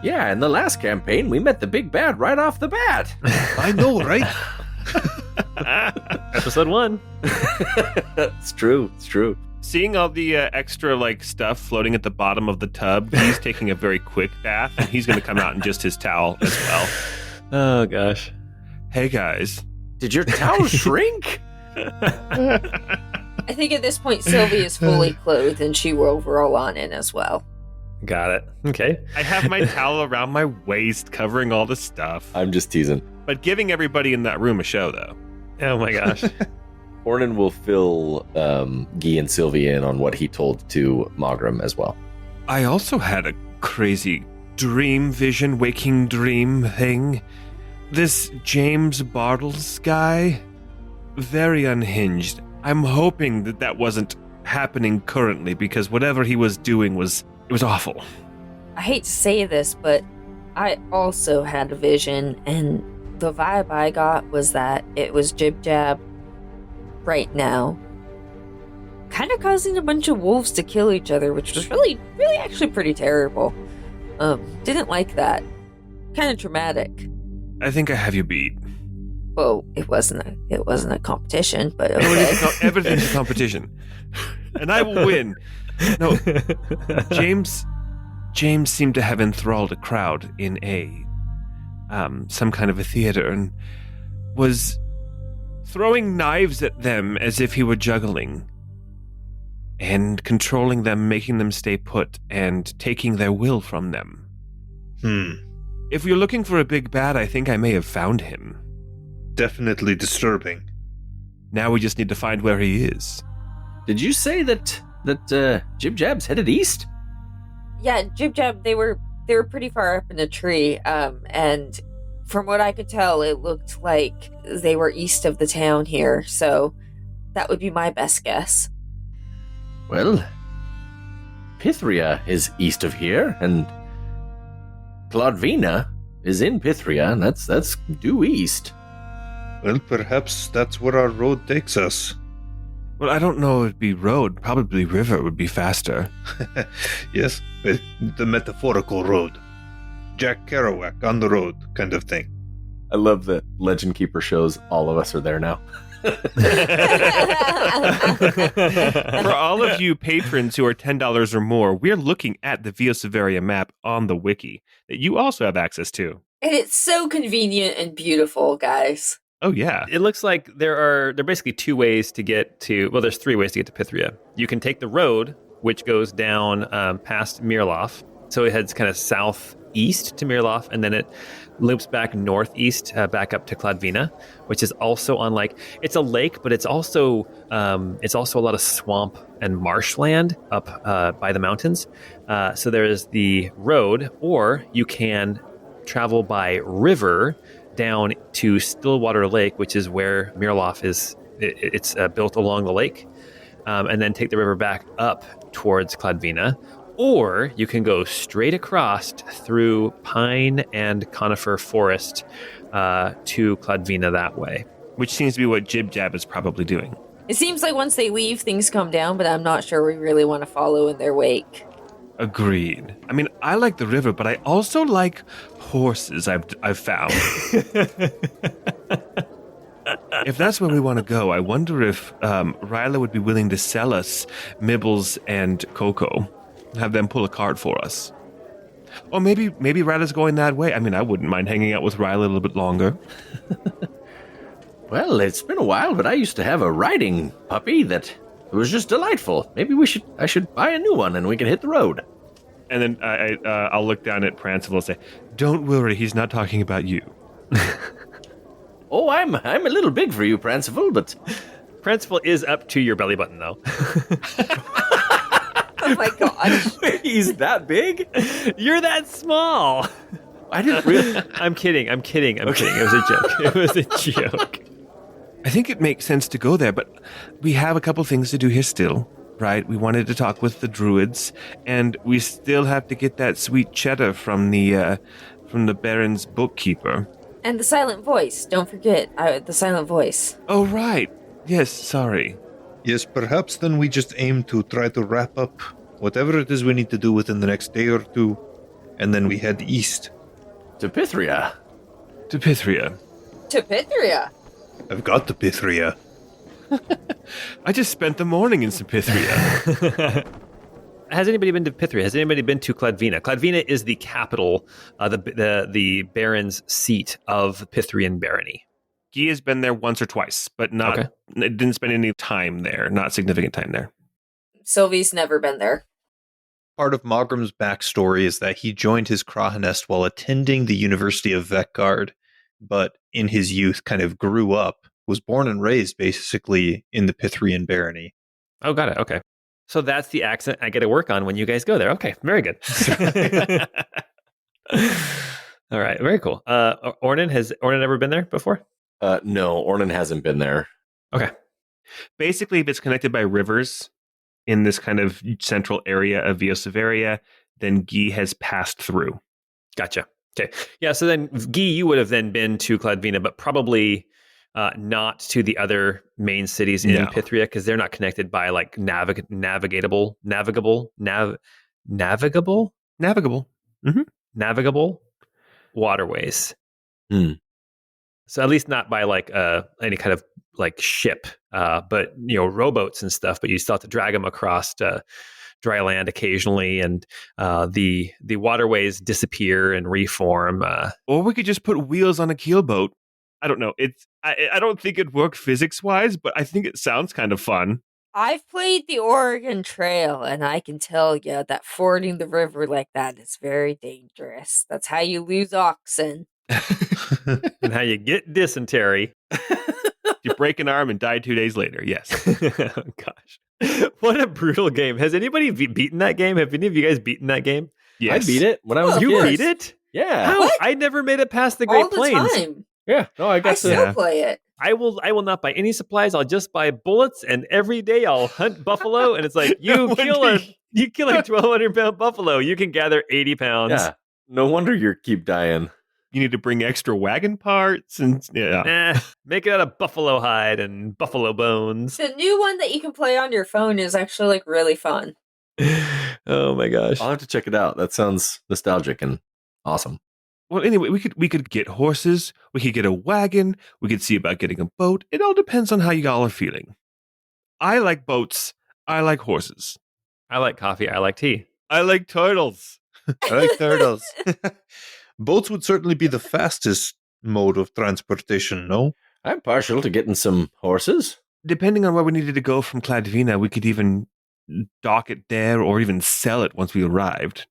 Yeah, in the last campaign, we met the big bad right off the bat. I know, right? Episode 1. It's true. Seeing all the extra stuff floating at the bottom of the tub, he's taking a very quick bath, and he's going to come out in just his towel as well. Oh, gosh. Hey, guys. Did your towel shrink? I think at this point, Sylvie is fully clothed and she will roll on in as well. Got it. Okay. I have my towel around my waist, covering all the stuff, I'm just teasing. but giving everybody in that room a show, though. Oh, my gosh. Ornan will fill Guy and Sylvie in on what he told to Mogram as well. I also had a crazy waking dream thing. This James Bartles guy, very unhinged. I'm hoping that wasn't happening currently, because whatever he was doing was awful. I hate to say this, but I also had a vision, and the vibe I got was that it was Jib Jab right now, kind of causing a bunch of wolves to kill each other, which was really actually pretty terrible. Didn't like that. Kind of traumatic. I think I have you beat. Well, it wasn't a competition, but okay. Everything's a competition, and I will win. No, James seemed to have enthralled a crowd in some kind of a theater, and was throwing knives at them as if he were juggling, and controlling them, making them stay put, and taking their will from them. If you're looking for a big bad, I think I may have found him. Definitely disturbing. Now we just need to find where he is. Did you say that Jib Jab's headed east? Yeah, Jib Jab, they were pretty far up in a tree, and from what I could tell, it looked like they were east of the town here, so that would be my best guess. Well, Pythria is east of here, and Claudvina is in Pythria, and that's due east. Well, perhaps that's where our road takes us. Well, I don't know it'd be road. Probably river would be faster. Yes, the metaphorical road. Jack Kerouac on the road kind of thing. I love that Legend Keeper shows all of us are there now. For all of you patrons who are $10 or more, we're looking at the Via Severia map on the wiki that you also have access to. And it's so convenient and beautiful, guys. Oh, yeah. It looks like there are basically two ways to get to, well, there's three ways to get to Pythria. You can take the road, which goes down past Mirloff. So it heads kind of southeast to Mirloff, and then it loops back northeast, back up to Claudvina, which is also on it's a lake, but it's also a lot of swamp and marshland up by the mountains. So there is the road, or you can travel by river down to Stillwater Lake, which is where Mirloff is. It's built along the lake, and then take the river back up towards Claudvina. Or you can go straight across through pine and conifer forest to Claudvina that way. Which seems to be what Jib Jab is probably doing. It seems like once they leave, things calm down, but I'm not sure we really want to follow in their wake. Agreed. I mean, I like the river, but I also like horses I've found. If that's where we want to go, I wonder if Ryla would be willing to sell us Mibbles and Coco. Have them pull a cart for us. Or maybe Ryla's going that way. I mean, I wouldn't mind hanging out with Ryla a little bit longer. Well, it's been a while, but I used to have a riding puppy that was just delightful. Maybe I should buy a new one and we can hit the road. And then I'll look down at Prancival and say, "Don't worry, he's not talking about you." Oh, I'm a little big for you, Prancival, but Prancival is up to your belly button, though. Oh my gosh. he's that big? You're that small. I didn't really. I'm kidding. It was a joke. It was a joke. I think it makes sense to go there, but we have a couple things to do here still, right? We wanted to talk with the druids, and we still have to get that sweet cheddar from the Baron's bookkeeper. And the silent voice. Don't forget the silent voice. Oh, right. Yes, sorry. Yes, perhaps then we just aim to try to wrap up whatever it is we need to do within the next day or two, and then we head east. To Pythria. To Pythria. To Pythria. I've got the Pythria. I just spent the morning in Pythria. Has anybody been to Pythria? Has anybody been to Cladvina? Cladvina is the capital, the Baron's seat of Pythrian barony. Guy has been there once or twice, but didn't spend any time there, not significant time there. Sylvie's never been there. Part of Mogram's backstory is that he joined his Krahanest while attending the University of Vekgard, but in his youth kind of grew up, was born and raised basically in the Pythrian barony. Oh, got it. Okay. So that's the accent I get to work on when you guys go there. Okay, very good. All right, very cool. Ornan, has Ornan ever been there before? No, Ornan hasn't been there. Okay. Basically, if it's connected by rivers in this kind of central area of Via Severia, then Guy has passed through. Gotcha. Okay. Yeah, so then, Guy, you would have then been to Cladvina, but probably not to the other main cities in Pythria, because they're not connected by like navigable waterways. So at least not by like any kind of like ship, but rowboats and stuff. But you still have to drag them across dry land occasionally, and the waterways disappear and reform. Or we could just put wheels on a keelboat. I don't know. I don't think it worked physics wise, but I think it sounds kind of fun. I've played the Oregon Trail, and I can tell you that fording the river like that is very dangerous. That's how you lose oxen. And how you get dysentery. You break an arm and die 2 days later. Yes. Oh, gosh. What a brutal game. Has anybody beaten that game? Have any of you guys beaten that game? Yes. I beat it when I was a You kid. beat it? Yeah. How? What? I never made it past the Great All the Plains. time. Yeah. No, I I got still play it. I will not buy any supplies. I'll just buy bullets, and every day I'll hunt buffalo. And it's like you kill a 1,200-pound buffalo, you can gather 80 pounds. Yeah. No wonder you keep dying. You need to bring extra wagon parts and Make it out of buffalo hide and buffalo bones. The new one that you can play on your phone is actually like really fun. Oh my gosh! I'll have to check it out. That sounds nostalgic and awesome. Well, anyway, we could get horses. We could get a wagon. We could see about getting a boat. It all depends on how you all are feeling. I like boats. I like horses. I like coffee. I like tea. I like turtles. I like turtles. Boats would certainly be the fastest mode of transportation, no? I'm partial to getting some horses. Depending on where we needed to go from Cladvina, we could even dock it there or even sell it once we arrived.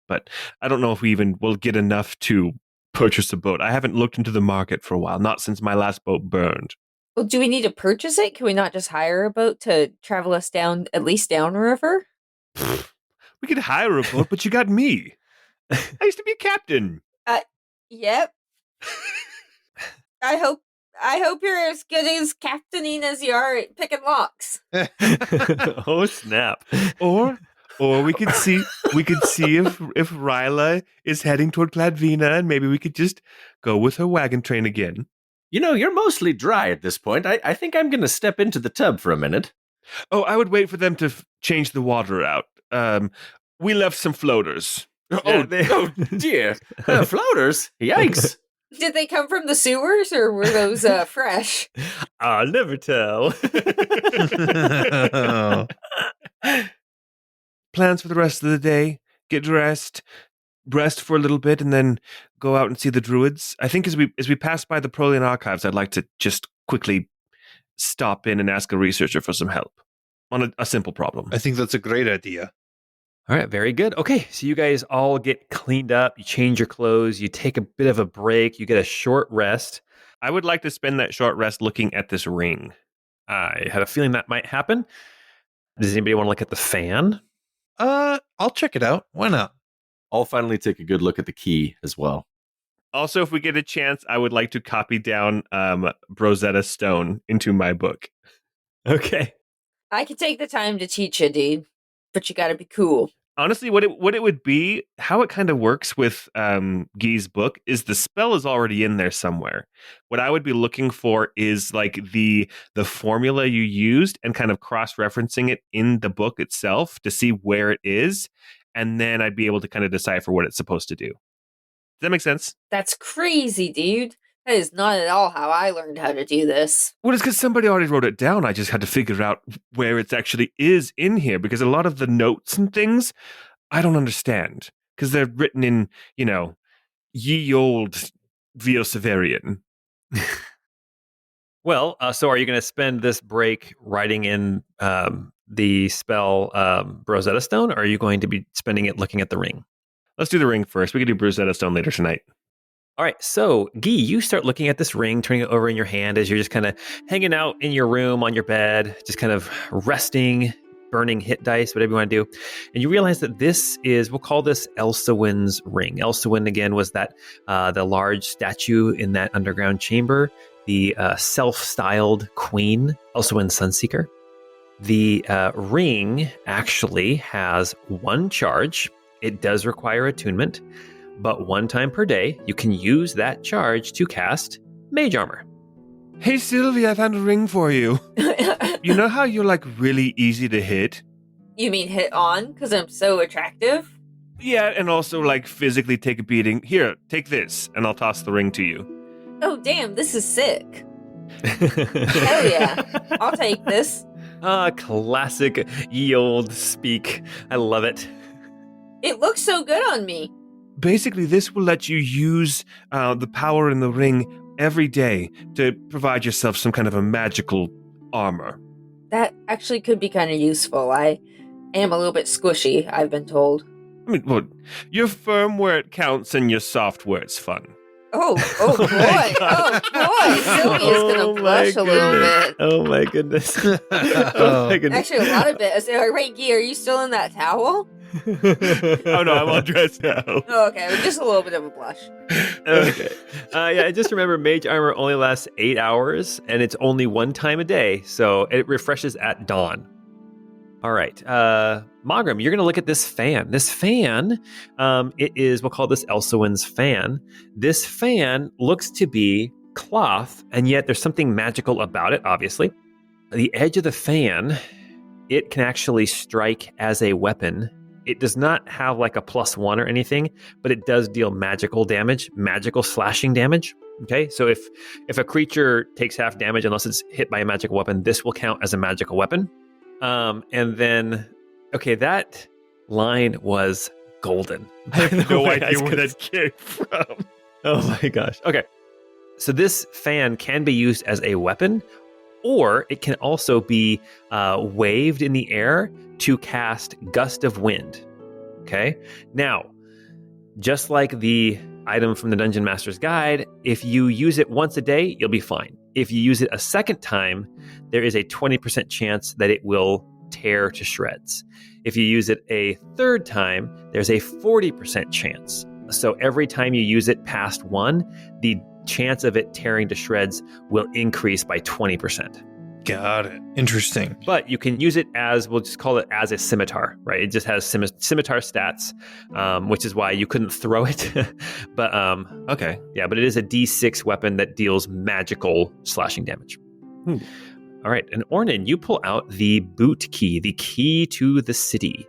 But I don't know if we even will get enough to purchase a boat. I haven't looked into the market for a while, not since my last boat burned. Well, do we need to purchase it? Can we not just hire a boat to travel us down, at least downriver? We could hire a boat, but you got me. I used to be a captain. Yep. I hope you're as good as captaining as you are at picking locks. Oh snap! Or we could see if Ryla is heading toward Cladvina, and maybe we could just go with her wagon train again. You're mostly dry at this point. I think I'm going to step into the tub for a minute. Oh, I would wait for them to change the water out. We left some floaters. Oh dear. Floaters? Yikes. Did they come from the sewers or were those fresh? I'll never tell. Plans for the rest of the day: get dressed, rest for a little bit, and then go out and see the druids. I think as we pass by the Prolian Archives, I'd like to just quickly stop in and ask a researcher for some help on a simple problem. I think that's a great idea. All right, very good. Okay, so you guys all get cleaned up, you change your clothes, you take a bit of a break, you get a short rest. I would like to spend that short rest looking at this ring. I had a feeling that might happen. Does anybody want to look at the fan? I'll check it out. Why not? I'll finally take a good look at the key as well. Also, if we get a chance, I would like to copy down Rosetta Stone into my book. Okay. I could take the time to teach you, dude, but you gotta be cool. Honestly, what it would be, how it kind of works with Guy's book is the spell is already in there somewhere. What I would be looking for is like the formula you used and kind of cross-referencing it in the book itself to see where it is, and then I'd be able to kind of decipher what it's supposed to do. Does that make sense? That's crazy, dude. That is not at all how I learned how to do this. Well, it's because somebody already wrote it down. I just had to figure out where it actually is in here because a lot of the notes and things I don't understand because they're written in, ye old Veoseverian. Well, so are you going to spend this break writing in the spell Rosetta Stone, or are you going to be spending it looking at the ring? Let's do the ring first. We can do Rosetta Stone later tonight. All right, so Guy, you start looking at this ring, turning it over in your hand as you're just kind of hanging out in your room on your bed, just kind of resting, burning hit dice, whatever you want to do. And you realize that this is, we'll call this Elsewin's ring. Elsewin, again, was that the large statue in that underground chamber, the self-styled queen, Elsewin Sunseeker. The ring actually has one charge. It does require attunement. But one time per day, you can use that charge to cast Mage Armor. Hey, Sylvie, I found a ring for you. You know how you're like really easy to hit? You mean hit on because I'm so attractive? Yeah, and also like physically take a beating. Here, take this, and I'll toss the ring to you. Oh, damn, this is sick. Hell yeah. I'll take this. Classic ye old speak. I love it. It looks so good on me. Basically, this will let you use the power in the ring every day to provide yourself some kind of a magical armor. That actually could be kind of useful. I am a little bit squishy, I've been told. I mean, well, you're firm where it counts and you're soft where it's fun. Oh boy, Sylvia's gonna blush a little bit. Oh my goodness. Oh my goodness. Actually, a lot of it. Wait, Guy, are you still in that towel? Oh no, I'm all dressed now. Oh, okay, just a little bit of a blush. Okay. Yeah, just remember Mage Armor only lasts 8 hours, and it's only one time a day, so it refreshes at dawn. All right. Mogram, you're going to look at this fan. This fan, it is, we'll call this Elsewin's fan. This fan looks to be cloth, and yet there's something magical about it, obviously. The edge of the fan, it can actually strike as a weapon. It does not have like a +1 or anything, but it does deal magical damage, magical slashing damage. Okay, so if a creature takes half damage, unless it's hit by a magical weapon, this will count as a magical weapon. And then, okay, that line was golden. I have no idea where that came from. Oh my gosh. Okay, so this fan can be used as a weapon, or it can also be waved in the air to cast Gust of Wind. Okay? Now, just like the item from the Dungeon Master's Guide, if you use it once a day, you'll be fine. If you use it a second time, there is a 20% chance that it will tear to shreds. If you use it a third time, there's a 40% chance. So every time you use it past one, the chance of it tearing to shreds will increase by 20%. Got it. Interesting. But you can use it as, we'll just call it as a scimitar, right? It just has scimitar stats, which is why you couldn't throw it. But Okay. yeah, but it is a D6 weapon that deals magical slashing damage. All right, and Ornan, you pull out the boot key, the key to the city.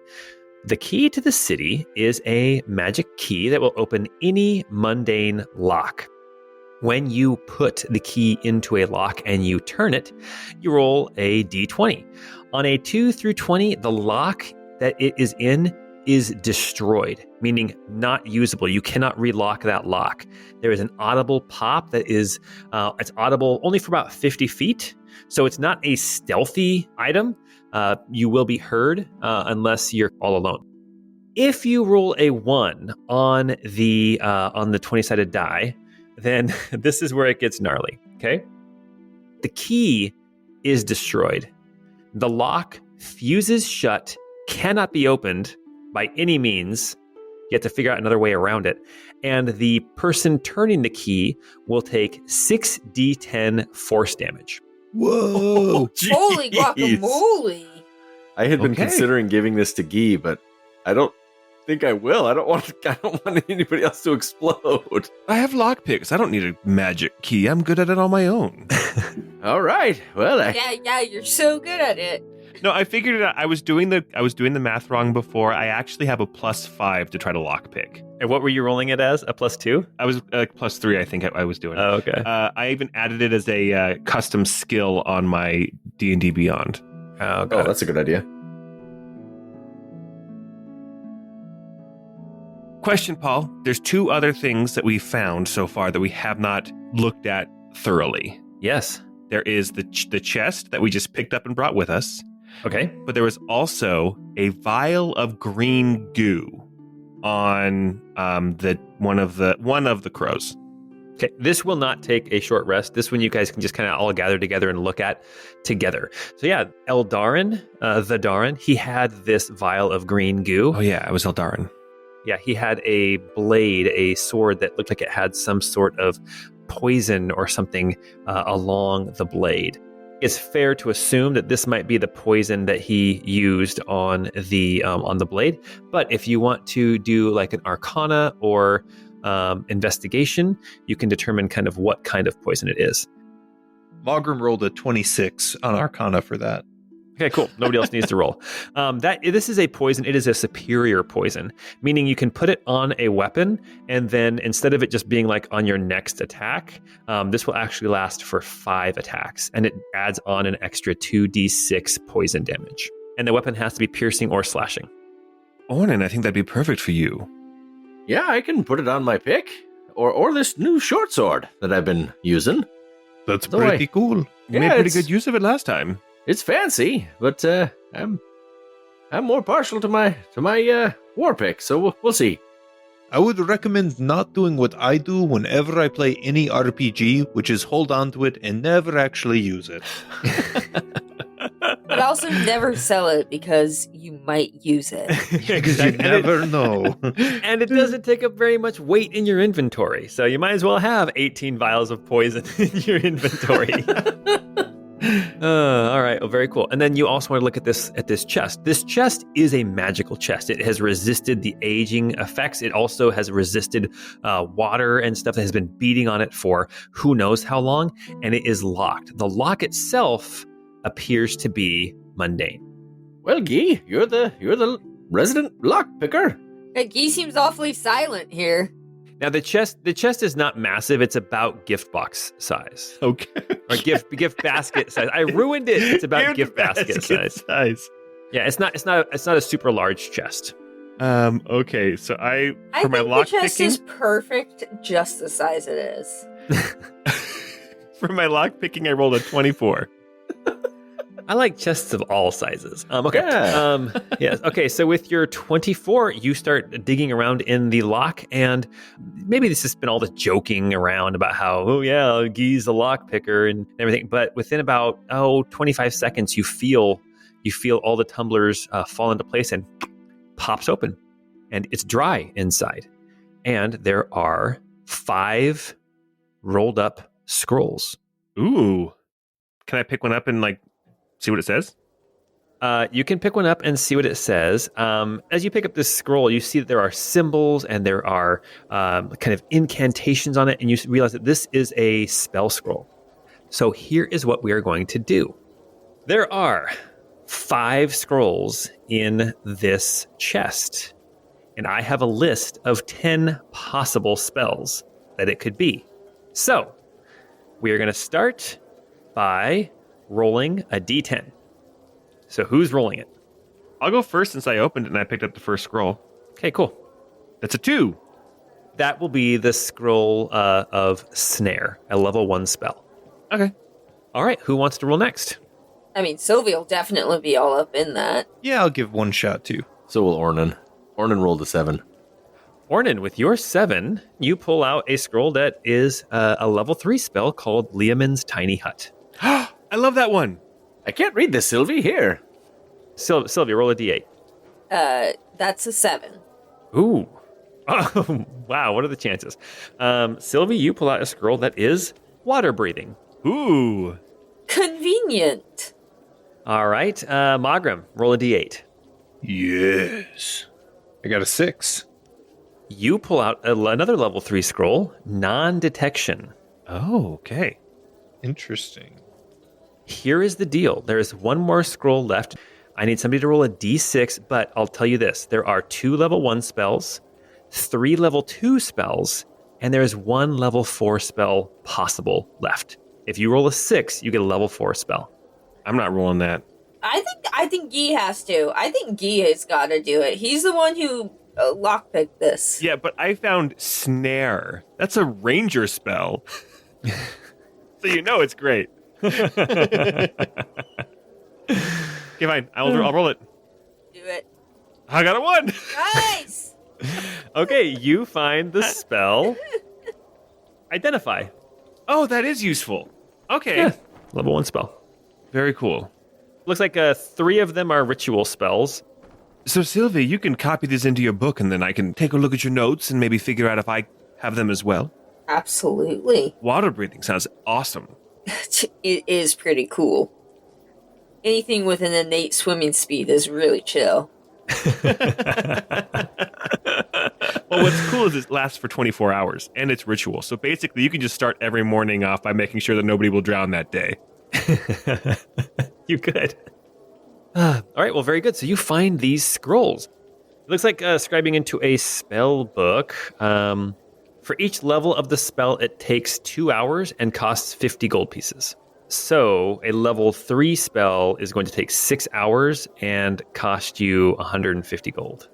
The key to the city is a magic key that will open any mundane lock. When you put the key into a lock and you turn it, you roll a d20. On a 2 through 20, the lock that it is in is destroyed, meaning not usable. You cannot relock that lock. There is an audible pop that is, it's audible only for about 50 feet. So it's not a stealthy item. You will be heard unless you're all alone. If you roll a 1 on the 20-sided die, then this is where it gets gnarly, okay? The key is destroyed. The lock fuses shut, cannot be opened by any means, You have to figure out another way around it. And the person turning the key will take 6d10 force damage. Whoa! Holy Jeez. guacamole! I had been Okay. considering giving this to Guy, but I don't think I will. I don't want anybody else to explode. I have lockpicks. I don't need a magic key. I'm good at it on my own. All right. Well, Yeah, you're so good at it. No, I figured it out. I was doing the math wrong before. I actually have a +5 to try to lockpick. And what were you rolling it as? A +2? I was +3. I think I was doing. Oh, okay. I even added it as a custom skill on my D&D Beyond. Oh, oh, got it. that's a good idea. Question, Paul. There's 2 other things that we've found so far that we have not looked at thoroughly. Yes. There is the chest that we just picked up and brought with us, Okay. but there was also a vial of green goo on one of the crows. Okay, this will not take a short rest. This one you guys can just kind of all gather together and look at together. So yeah, Eldarin, the Darin, he had this vial of green goo. Oh yeah, it was Eldarin. Yeah, he had a blade, a sword that looked like it had some sort of poison or something along the blade. It's fair to assume that this might be the poison that he used on the blade. But if you want to do like an Arcana or investigation, you can determine kind of what kind of poison it is. Mogram rolled a 26 on Arcana for that. Okay, cool. Nobody else needs to roll. This is a poison. It is a superior poison, meaning you can put it on a weapon, and then instead of it just being like on your next attack, this will actually last for 5 attacks, and it adds on an extra 2d6 poison damage. And the weapon has to be piercing or slashing. Ornan, I think that'd be perfect for you. Yeah, I can put it on my pick. Or this new short sword that I've been using. That's So pretty cool. You Yeah, made pretty it's- good use of it last time. It's fancy, but I'm more partial to my war pick, so we'll see. I would recommend not doing what I do whenever I play any RPG, which is hold on to it and never actually use it. But also never sell it because you might use it. Because you never know. And it doesn't take up very much weight in your inventory, so you might as well have 18 vials of poison in your inventory. All right. Oh, very cool. And then you also want to look at this chest. This chest is a magical chest. It has resisted the aging effects. It also has resisted water and stuff that has been beating on it for who knows how long. And it is locked. The lock itself appears to be mundane. Well, Guy, you're the resident lock picker. Hey, Guy seems awfully silent here. Now the chest is not massive. It's about gift box size Okay. or gift basket size. I ruined it. It's about gift basket size. Yeah, it's not a super large chest. Okay, so I for my think the lock chest picking, is perfect just the size it is. for my lock picking, I rolled a 24. I like chests of all sizes. Okay. Yeah. Yes. Okay. So with your 24, you start digging around in the lock, and maybe this has been all the joking around about how, oh yeah, Guy's the lock picker and everything. But within about 25 seconds, you feel all the tumblers fall into place and pops open, and it's dry inside, and there are 5 rolled up scrolls. Ooh. Can I pick one up and see what it says? You can pick one up and see what it says. As you pick up this scroll, you see that there are symbols and there are kind of incantations on it, and you realize that this is a spell scroll. So here is what we are going to do. There are 5 scrolls in this chest, and I have a list of 10 possible spells that it could be. So we are going to start by rolling a d10. So who's rolling it? I'll go first since I opened it and I picked up the first scroll. Okay, cool. That's a 2. That will be the scroll of Snare, a level 1 spell. Okay. All right, who wants to roll next? I mean, Sylvie will definitely be all up in that. Yeah, I'll give one shot too. So will Ornan. Ornan rolled a 7. Ornan, with your 7, you pull out a scroll that is a level 3 spell called Leomin's Tiny Hut. I love that one. I can't read this, Sylvie. Here. Sylvia, roll a d8. That's a 7. Ooh, Oh, wow. What are the chances? Sylvie, you pull out a scroll that is water breathing. Ooh. Convenient. All right. Magram, roll a d8. Yes. I got a 6. You pull out another level 3 scroll, non-detection. Oh, okay. Interesting. Here is the deal. There is one more scroll left. I need somebody to roll a d6, but I'll tell you this. There are 2 level 1 spells, 3 level 2 spells, and there is 1 level 4 spell possible left. If you roll a 6, you get a level 4 spell. I'm not rolling that. I think Guy has to. I think Guy has got to do it. He's the one who lockpicked this. Yeah, but I found snare. That's a ranger spell. So you know it's great. Okay, fine. I'll roll it. Do it. I got a 1. Nice. Okay, you find the spell Identify. Oh, that is useful. Okay. Yeah, level 1 spell. Very cool. Looks like 3 of them are ritual spells. So, Sylvie, you can copy these into your book, and then I can take a look at your notes and maybe figure out if I have them as well. Absolutely. Water breathing sounds awesome. It is pretty cool. Anything with an innate swimming speed is really chill. Well, what's cool is it lasts for 24 hours, and it's ritual. So basically, you can just start every morning off by making sure that nobody will drown that day. You could. All right, well, very good. So you find these scrolls. It looks like scribing into a spell book. For each level of the spell, it takes 2 hours and costs 50 gold pieces. So a level 3 spell is going to take 6 hours and cost you 150 gold.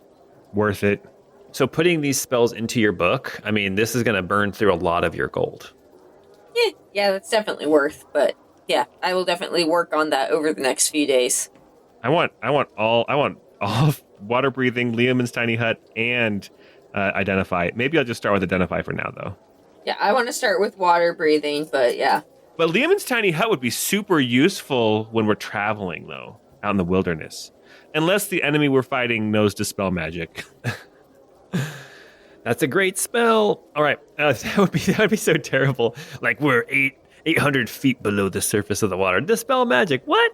Worth it. So putting these spells into your book, I mean, this is going to burn through a lot of your gold. Yeah, that's definitely worth. But yeah, I will definitely work on that over the next few days. I want all water breathing, Liam's tiny hut, and identify. Maybe I'll just start with identify for now, though. Yeah, I want to start with water breathing, but yeah. But Liam's tiny hut would be super useful when we're traveling, though, out in the wilderness. Unless the enemy we're fighting knows dispel magic. That's a great spell. All right, that would be so terrible. Like we're 800 feet below the surface of the water. Dispel magic. What?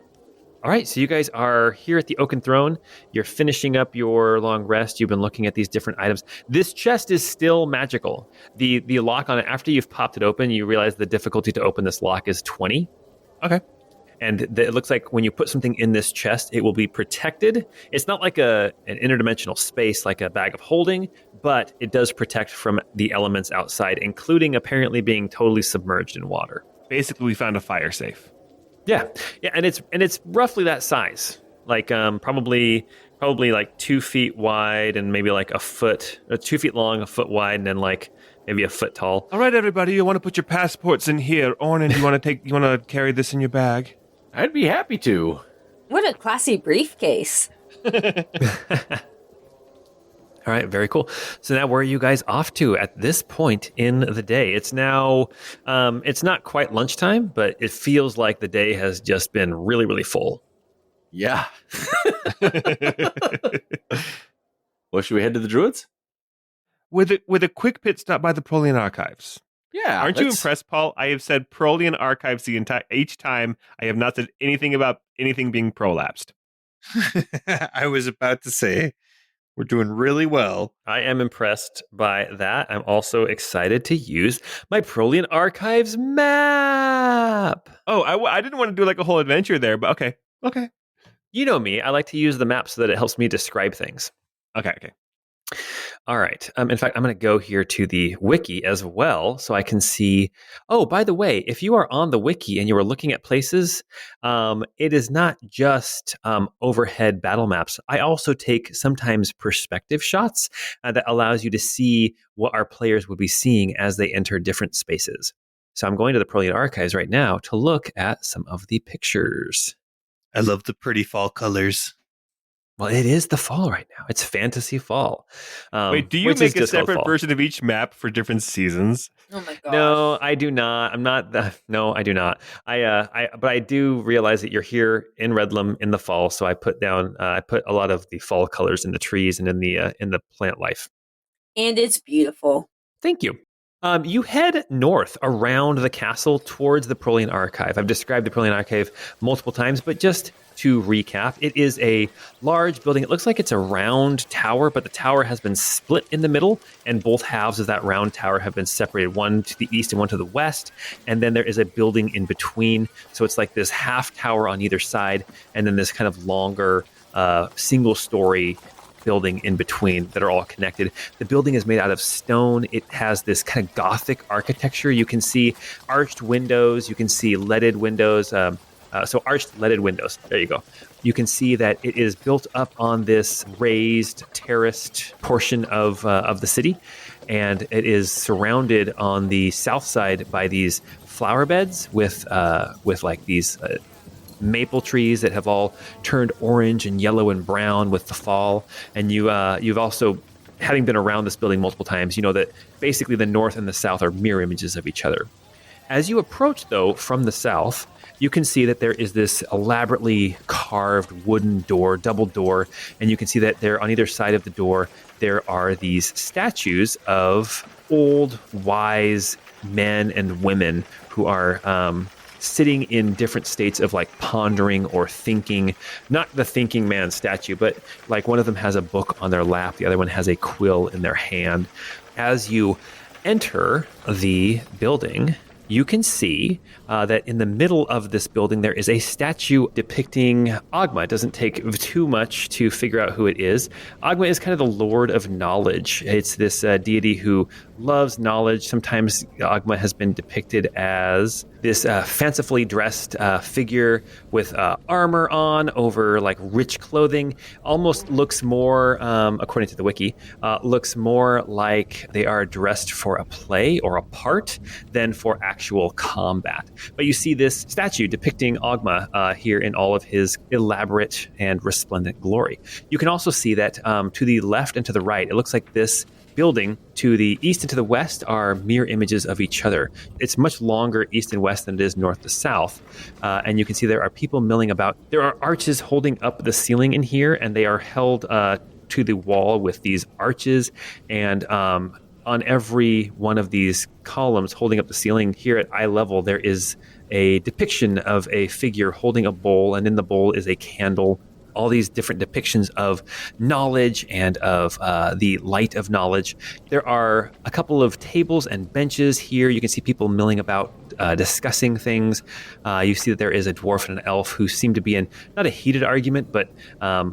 All right, so you guys are here at the Oaken Throne. You're finishing up your long rest. You've been looking at these different items. This chest is still magical. The lock on it, after you've popped it open, you realize the difficulty to open this lock is 20. Okay. And it looks like when you put something in this chest, it will be protected. It's not like an interdimensional space, like a bag of holding, but it does protect from the elements outside, including apparently being totally submerged in water. Basically, we found a fire safe. Yeah, and it's roughly that size, like probably like 2 feet wide and maybe like a foot, 2 feet long, a foot wide, and then like maybe a foot tall. All right, everybody, you want to put your passports in here. Ornan, you want to carry this in your bag? I'd be happy to. What a classy briefcase. All right, very cool. So now where are you guys off to at this point in the day? It's now, it's not quite lunchtime, but it feels like the day has just been really, really full. Yeah. Well, should we head to the Druids? With a quick pit stop by the Prolian Archives. Yeah. Aren't you impressed, Paul? I have said Prolian Archives each time. I have not said anything about anything being prolapsed. I was about to say, we're doing really well. I am impressed by that. I'm also excited to use my Prolian Archives map. Oh, I didn't want to do like a whole adventure there, but okay. You know me. I like to use the map so that it helps me describe things. Okay. All right. In fact, I'm going to go here to the wiki as well so I can see. Oh, by the way, if you are on the wiki and you are looking at places, it is not just overhead battle maps. I also take sometimes perspective shots that allows you to see what our players would be seeing as they enter different spaces. So I'm going to the Prolian Archives right now to look at some of the pictures. I love the pretty fall colors. Well, it is the fall right now. It's fantasy fall. Wait, do you which make is a just called separate fall. version of each map for different seasons? Oh my gosh. No, I do not. I'm not. No, I do not. But I do realize that you're here in Redlam in the fall, so I put a lot of the fall colors in the trees and in the plant life. And it's beautiful. Thank you. You head north around the castle towards the Prolian Archive. I've described the Prolian Archive multiple times, but just to recap, it is a large building. It looks like it's a round tower, but the tower has been split in the middle, and both halves of that round tower have been separated, one to the east and one to the west, and then there is a building in between. So it's like this half tower on either side, and then this kind of longer single-story building in between that are all connected. The building is made out of stone. It has this kind of Gothic architecture. You can see arched windows. You can see leaded windows. So arched leaded windows. There you go. You can see that it is built up on this raised, terraced portion of the city, and it is surrounded on the south side by these flower beds with like these maple trees that have all turned orange and yellow and brown with the fall. And you've also, having been around this building multiple times, you know that basically the north and the south are mirror images of each other. As you approach, though, from the south, you can see that there is this elaborately carved wooden door, double door, and you can see that there on either side of the door, there are these statues of old, wise men and women who are sitting in different states of like pondering or thinking. Not the thinking man statue, but like one of them has a book on their lap, the other one has a quill in their hand. As you enter the building, you can see that in the middle of this building, there is a statue depicting Ogma. It doesn't take too much to figure out who it is. Ogma is kind of the Lord of Knowledge. It's this deity who loves knowledge. Sometimes Ogma has been depicted as this fancifully dressed figure with armor on over like rich clothing. Almost looks more, according to the wiki, looks more like they are dressed for a play or a part than for actual combat. But you see this statue depicting Ogma here in all of his elaborate and resplendent glory. You can also see that to the left and to the right, it looks like this building to the east and to the west are mirror images of each other. It's much longer east and west than it is north to south. And you can see there are people milling about. There are arches holding up the ceiling in here, and they are held to the wall with these arches. And on every one of these columns holding up the ceiling here at eye level, there is a depiction of a figure holding a bowl, and in the bowl is a candle. All these different depictions of knowledge and of the light of knowledge. There are a couple of tables and benches here. You can see people milling about, discussing things. You see that there is a dwarf and an elf who seem to be in not a heated argument, but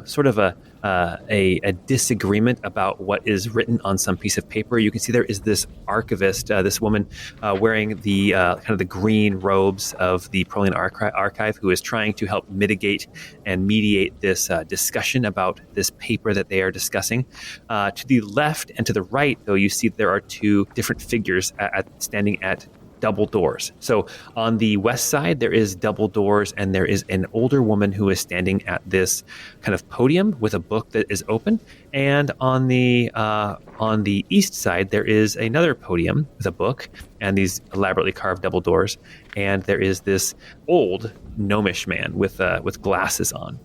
sort of a disagreement about what is written on some piece of paper. You can see there is this archivist, this woman wearing the kind of the green robes of the Prolian Archive, who is trying to help mitigate and mediate this discussion about this paper that they are discussing. To the left and to the right, though, you see there are two different figures standing at double doors. So on the west side, there is double doors, and there is an older woman who is standing at this kind of podium with a book that is open. And on the east side, there is another podium with a book and these elaborately carved double doors. And there is this old gnomish man with glasses on.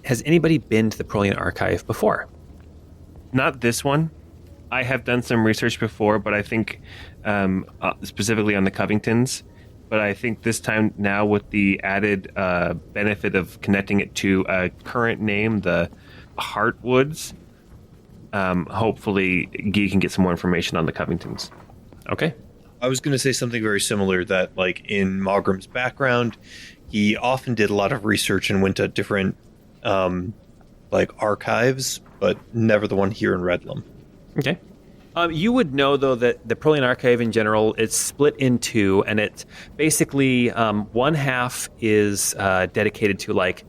Has anybody been to the Prolian Archive before? Not this one. I have done some research before, but I think specifically on the Covingtons. But I think this time now with the added benefit of connecting it to a current name, the Heartwoods, hopefully Guy can get some more information on the Covingtons. Okay. I was going to say something very similar, that like in Malgrim's background, he often did a lot of research and went to different like archives, but never the one here in Redlam. Okay. You would know, though, that the Prolian Archive in general, it's split in two, and it's basically one half is dedicated to like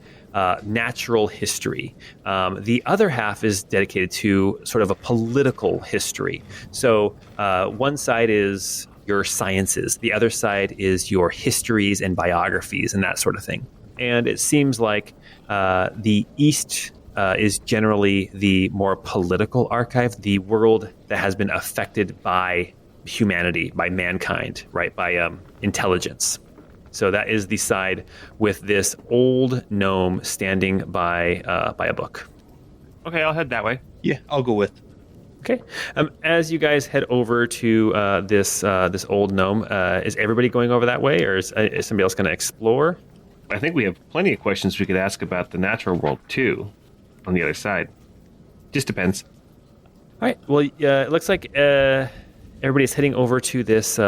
natural history. The other half is dedicated to sort of a political history. So one side is your sciences. The other side is your histories and biographies and that sort of thing. And it seems like the East is generally the more political archive, the world that has been affected by humanity, by mankind, right, by intelligence. So that is the side with this old gnome standing by a book. Okay, I'll head that way. Yeah, I'll go with. Okay. As you guys head over to this old gnome, is everybody going over that way, or is somebody else going to explore? I think we have plenty of questions we could ask about the natural world too, on the other side. Just depends. All right. Well, it looks like everybody's heading over to this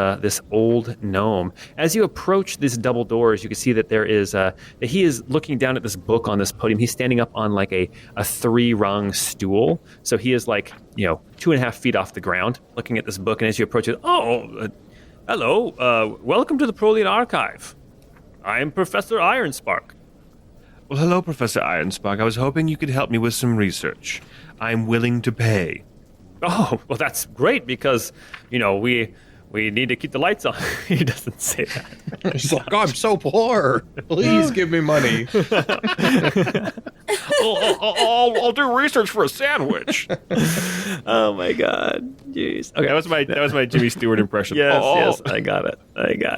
old gnome. As you approach these double doors, you can see that there is he is looking down at this book on this podium. He's standing up on like a 3-rung stool, so he is like 2.5 feet off the ground, looking at this book. And as you approach it, hello, welcome to the Prolian Archive. I am Professor Ironspark. Well, hello, Professor Ironspark. I was hoping you could help me with some research. I'm willing to pay. Oh, well, that's great because, we need to keep the lights on. He doesn't say that. He's like, I'm so poor. Please give me money. I'll do research for a sandwich. Oh my God, jeez. Okay, That was my Jimmy Stewart impression. Yes, I got it.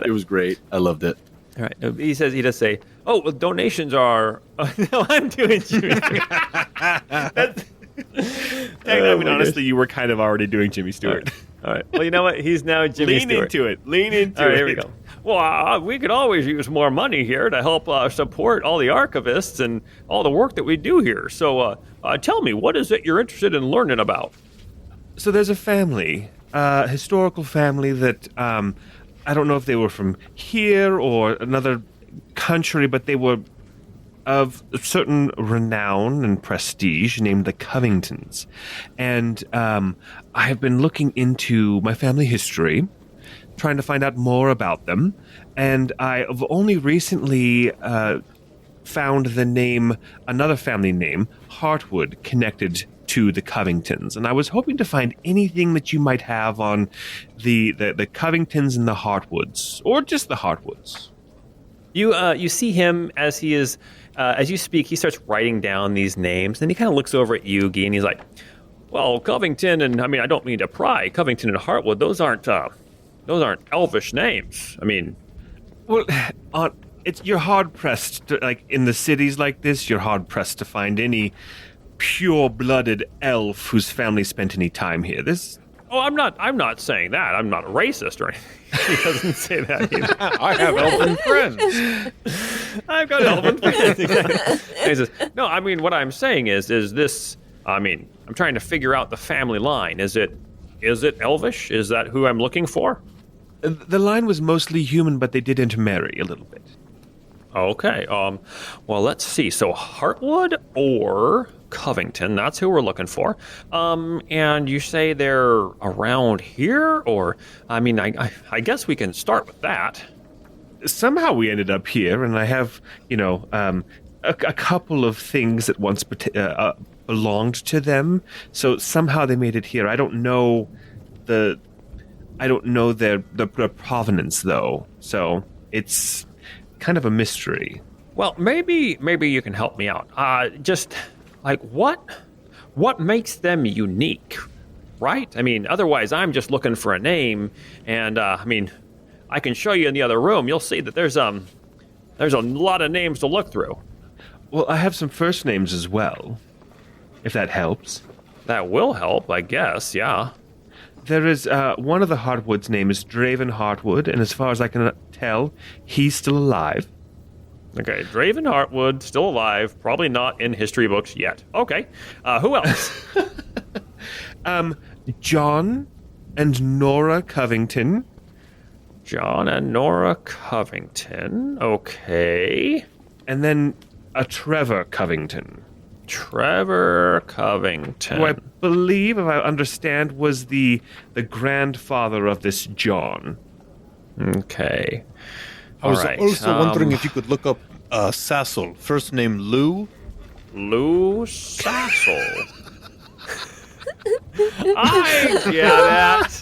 It was great. I loved it. All right. He does say, "Oh, well, donations are." No, I'm doing Jimmy. Honestly, you were kind of already doing Jimmy Stewart. All right. Well, you know what? He's now Jimmy Stewart. Lean into it. All right, here we go. Well, we could always use more money here to help support all the archivists and all the work that we do here. So, tell me, what is it you're interested in learning about? So there's a family, historical family that I don't know if they were from here or another country, but they were of a certain renown and prestige named the Covingtons. And I have been looking into my family history, trying to find out more about them. And I have only recently found another family name, Hartwood, connected to the Covingtons. And I was hoping to find anything that you might have on the Covingtons and the Hartwoods, or just the Hartwoods. You see him as he is, as you speak, he starts writing down these names. Then he kind of looks over at Yugi and he's like, well, Covington and, I don't mean to pry, Covington and Hartwood, those aren't elvish names. Well, you're hard-pressed, in the cities like this, you're hard-pressed to find any pure-blooded elf whose family spent any time here. Oh, I'm not saying that. I'm not a racist or anything. He doesn't say that either. I have elven friends. I've got elven friends. Exactly. He says, no, what I'm saying is this, I'm trying to figure out the family line. Is it elvish? Is that who I'm looking for? The line was mostly human, but they did intermarry a little bit. Okay. Well, let's see. So Hartwood or Covington, that's who we're looking for. And you say they're around here, or I guess we can start with that. Somehow we ended up here, and I have, a couple of things that once belonged to them. So somehow they made it here. I don't know their provenance though. So it's kind of a mystery. Well, maybe you can help me out. Just like what makes them unique, right? Otherwise I'm just looking for a name, and I can show you in the other room. You'll see that there's a lot of names to look through. Well, I have some first names as well, if that helps. That will help, I guess. Yeah. There is one of the Hartwoods' name is Draven Hartwood, and as far as I can tell, he's still alive. Okay, Draven Hartwood, still alive, probably not in history books yet. Okay, who else? John and Nora Covington. John and Nora Covington, okay. And then a Trevor Covington. Trevor Covington. Who I believe, if I understand, was the grandfather of this John. Okay. I was Alright, also wondering if you could look up Sassel. First name Lou. Lou Sassel.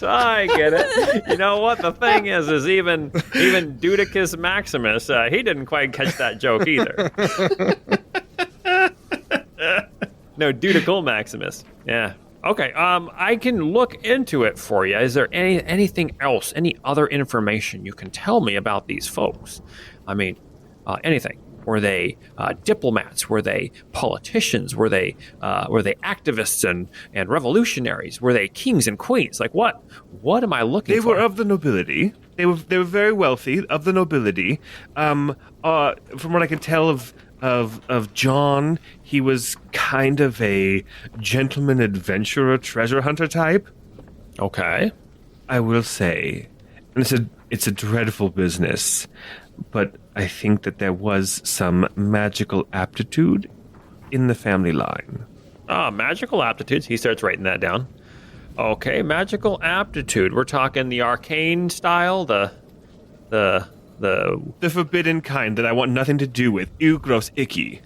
I get it. You know what? The thing is even Dudicus Maximus, he didn't quite catch that joke either. No, Dudical Maximus. Yeah. Okay, I can look into it for you. Is there anything else, any other information you can tell me about these folks? Anything. Were they diplomats? Were they politicians? Were they activists and revolutionaries? Were they kings and queens? Like what? What am I looking for? They were of the nobility. They were very wealthy, of the nobility. From what I can tell of John, he was kind of a gentleman adventurer, treasure hunter type. Okay. I will say, and it's a dreadful business, but I think that there was some magical aptitude in the family line. Magical aptitudes. He starts writing that down. Okay, magical aptitude. We're talking the arcane style, the forbidden kind that I want nothing to do with. Ew, gross, icky.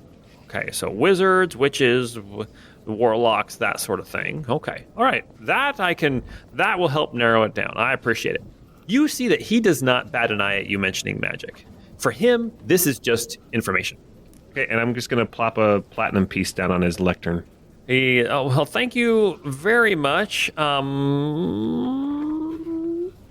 Okay, so wizards, witches, warlocks, that sort of thing. Okay, all right. That will help narrow it down. I appreciate it. You see that he does not bat an eye at you mentioning magic. For him, this is just information. Okay, and I'm just going to plop a platinum piece down on his lectern. Thank you very much.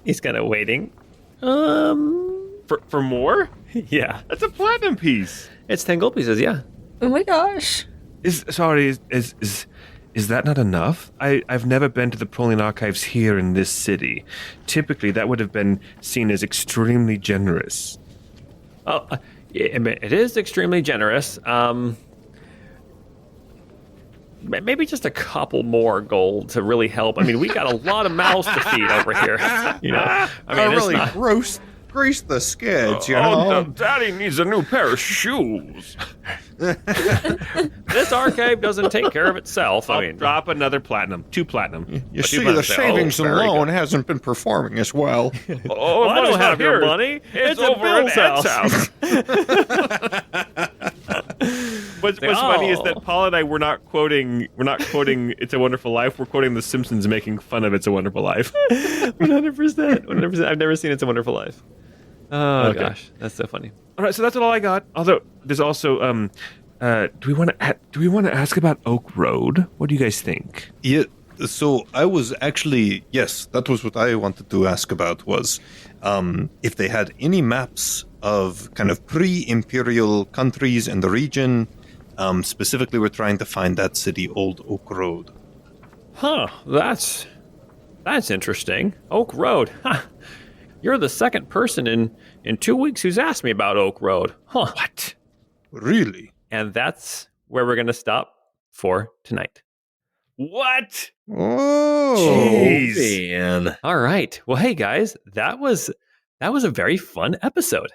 He's kind of waiting. For more? Yeah. That's a platinum piece. It's 10 gold pieces, yeah. Oh my gosh. Is that not enough? I've never been to the Prolian Archives here in this city. Typically, that would have been seen as extremely generous. It is extremely generous. Maybe just a couple more gold to really help. I mean, we got a lot of mouths to feed over here. You know, I mean, really grease the skids, you Oh, know. Daddy needs a new pair of shoes. this archive doesn't take care of itself. I mean, Drop another platinum. 2 platinum. You see, the savings and loan hasn't been performing as well. Oh, I don't have your money. It's at Bill's house. What's funny is that Paul and I we're not quoting It's a Wonderful Life. We're quoting The Simpsons making fun of It's a Wonderful Life. 100%. I've never seen It's a Wonderful Life. Oh gosh, that's so funny. All right, so that's all I got. Although there's also do we want to ask about Oak Road? What do you guys think? Yeah, so I was actually, yes, that was what I wanted to ask about was if they had any maps of kind of pre-imperial countries in the region. Specifically, we're trying to find that city, Old Oak Road. Huh, that's interesting. Oak Road. Huh. You're the second person in 2 weeks who's asked me about Oak Road. Huh. What? Really? And that's where we're going to stop for tonight. What? Oh, Jeez. Man. All right. Well, hey guys, that was a very fun episode.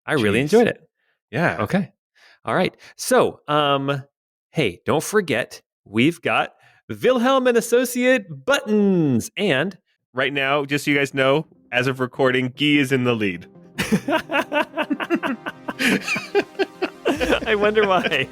I really Jeez. enjoyed it. Yeah. Okay. All right. So, hey, don't forget we've got Wilhelm and Associate buttons, and Right now, just so you guys know, as of recording, Guy is in the lead. I wonder why.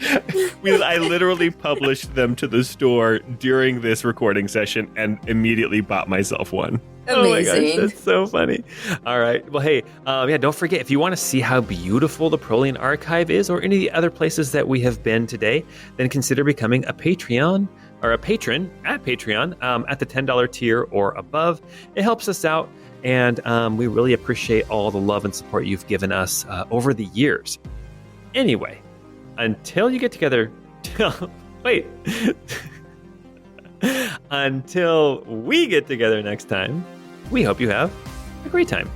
I literally published them to the store during this recording session and immediately bought myself one. Oh my gosh, Amazing. that's so funny. All right. Well, hey, don't forget, if you want to see how beautiful the Prolian Archive is or any of the other places that we have been today, then consider becoming a Patreon or a patron at Patreon at the $10 tier or above. It helps us out, and we really appreciate all the love and support you've given us over the years. Anyway, until you get together, wait. Until we get together next time, we hope you have a great time.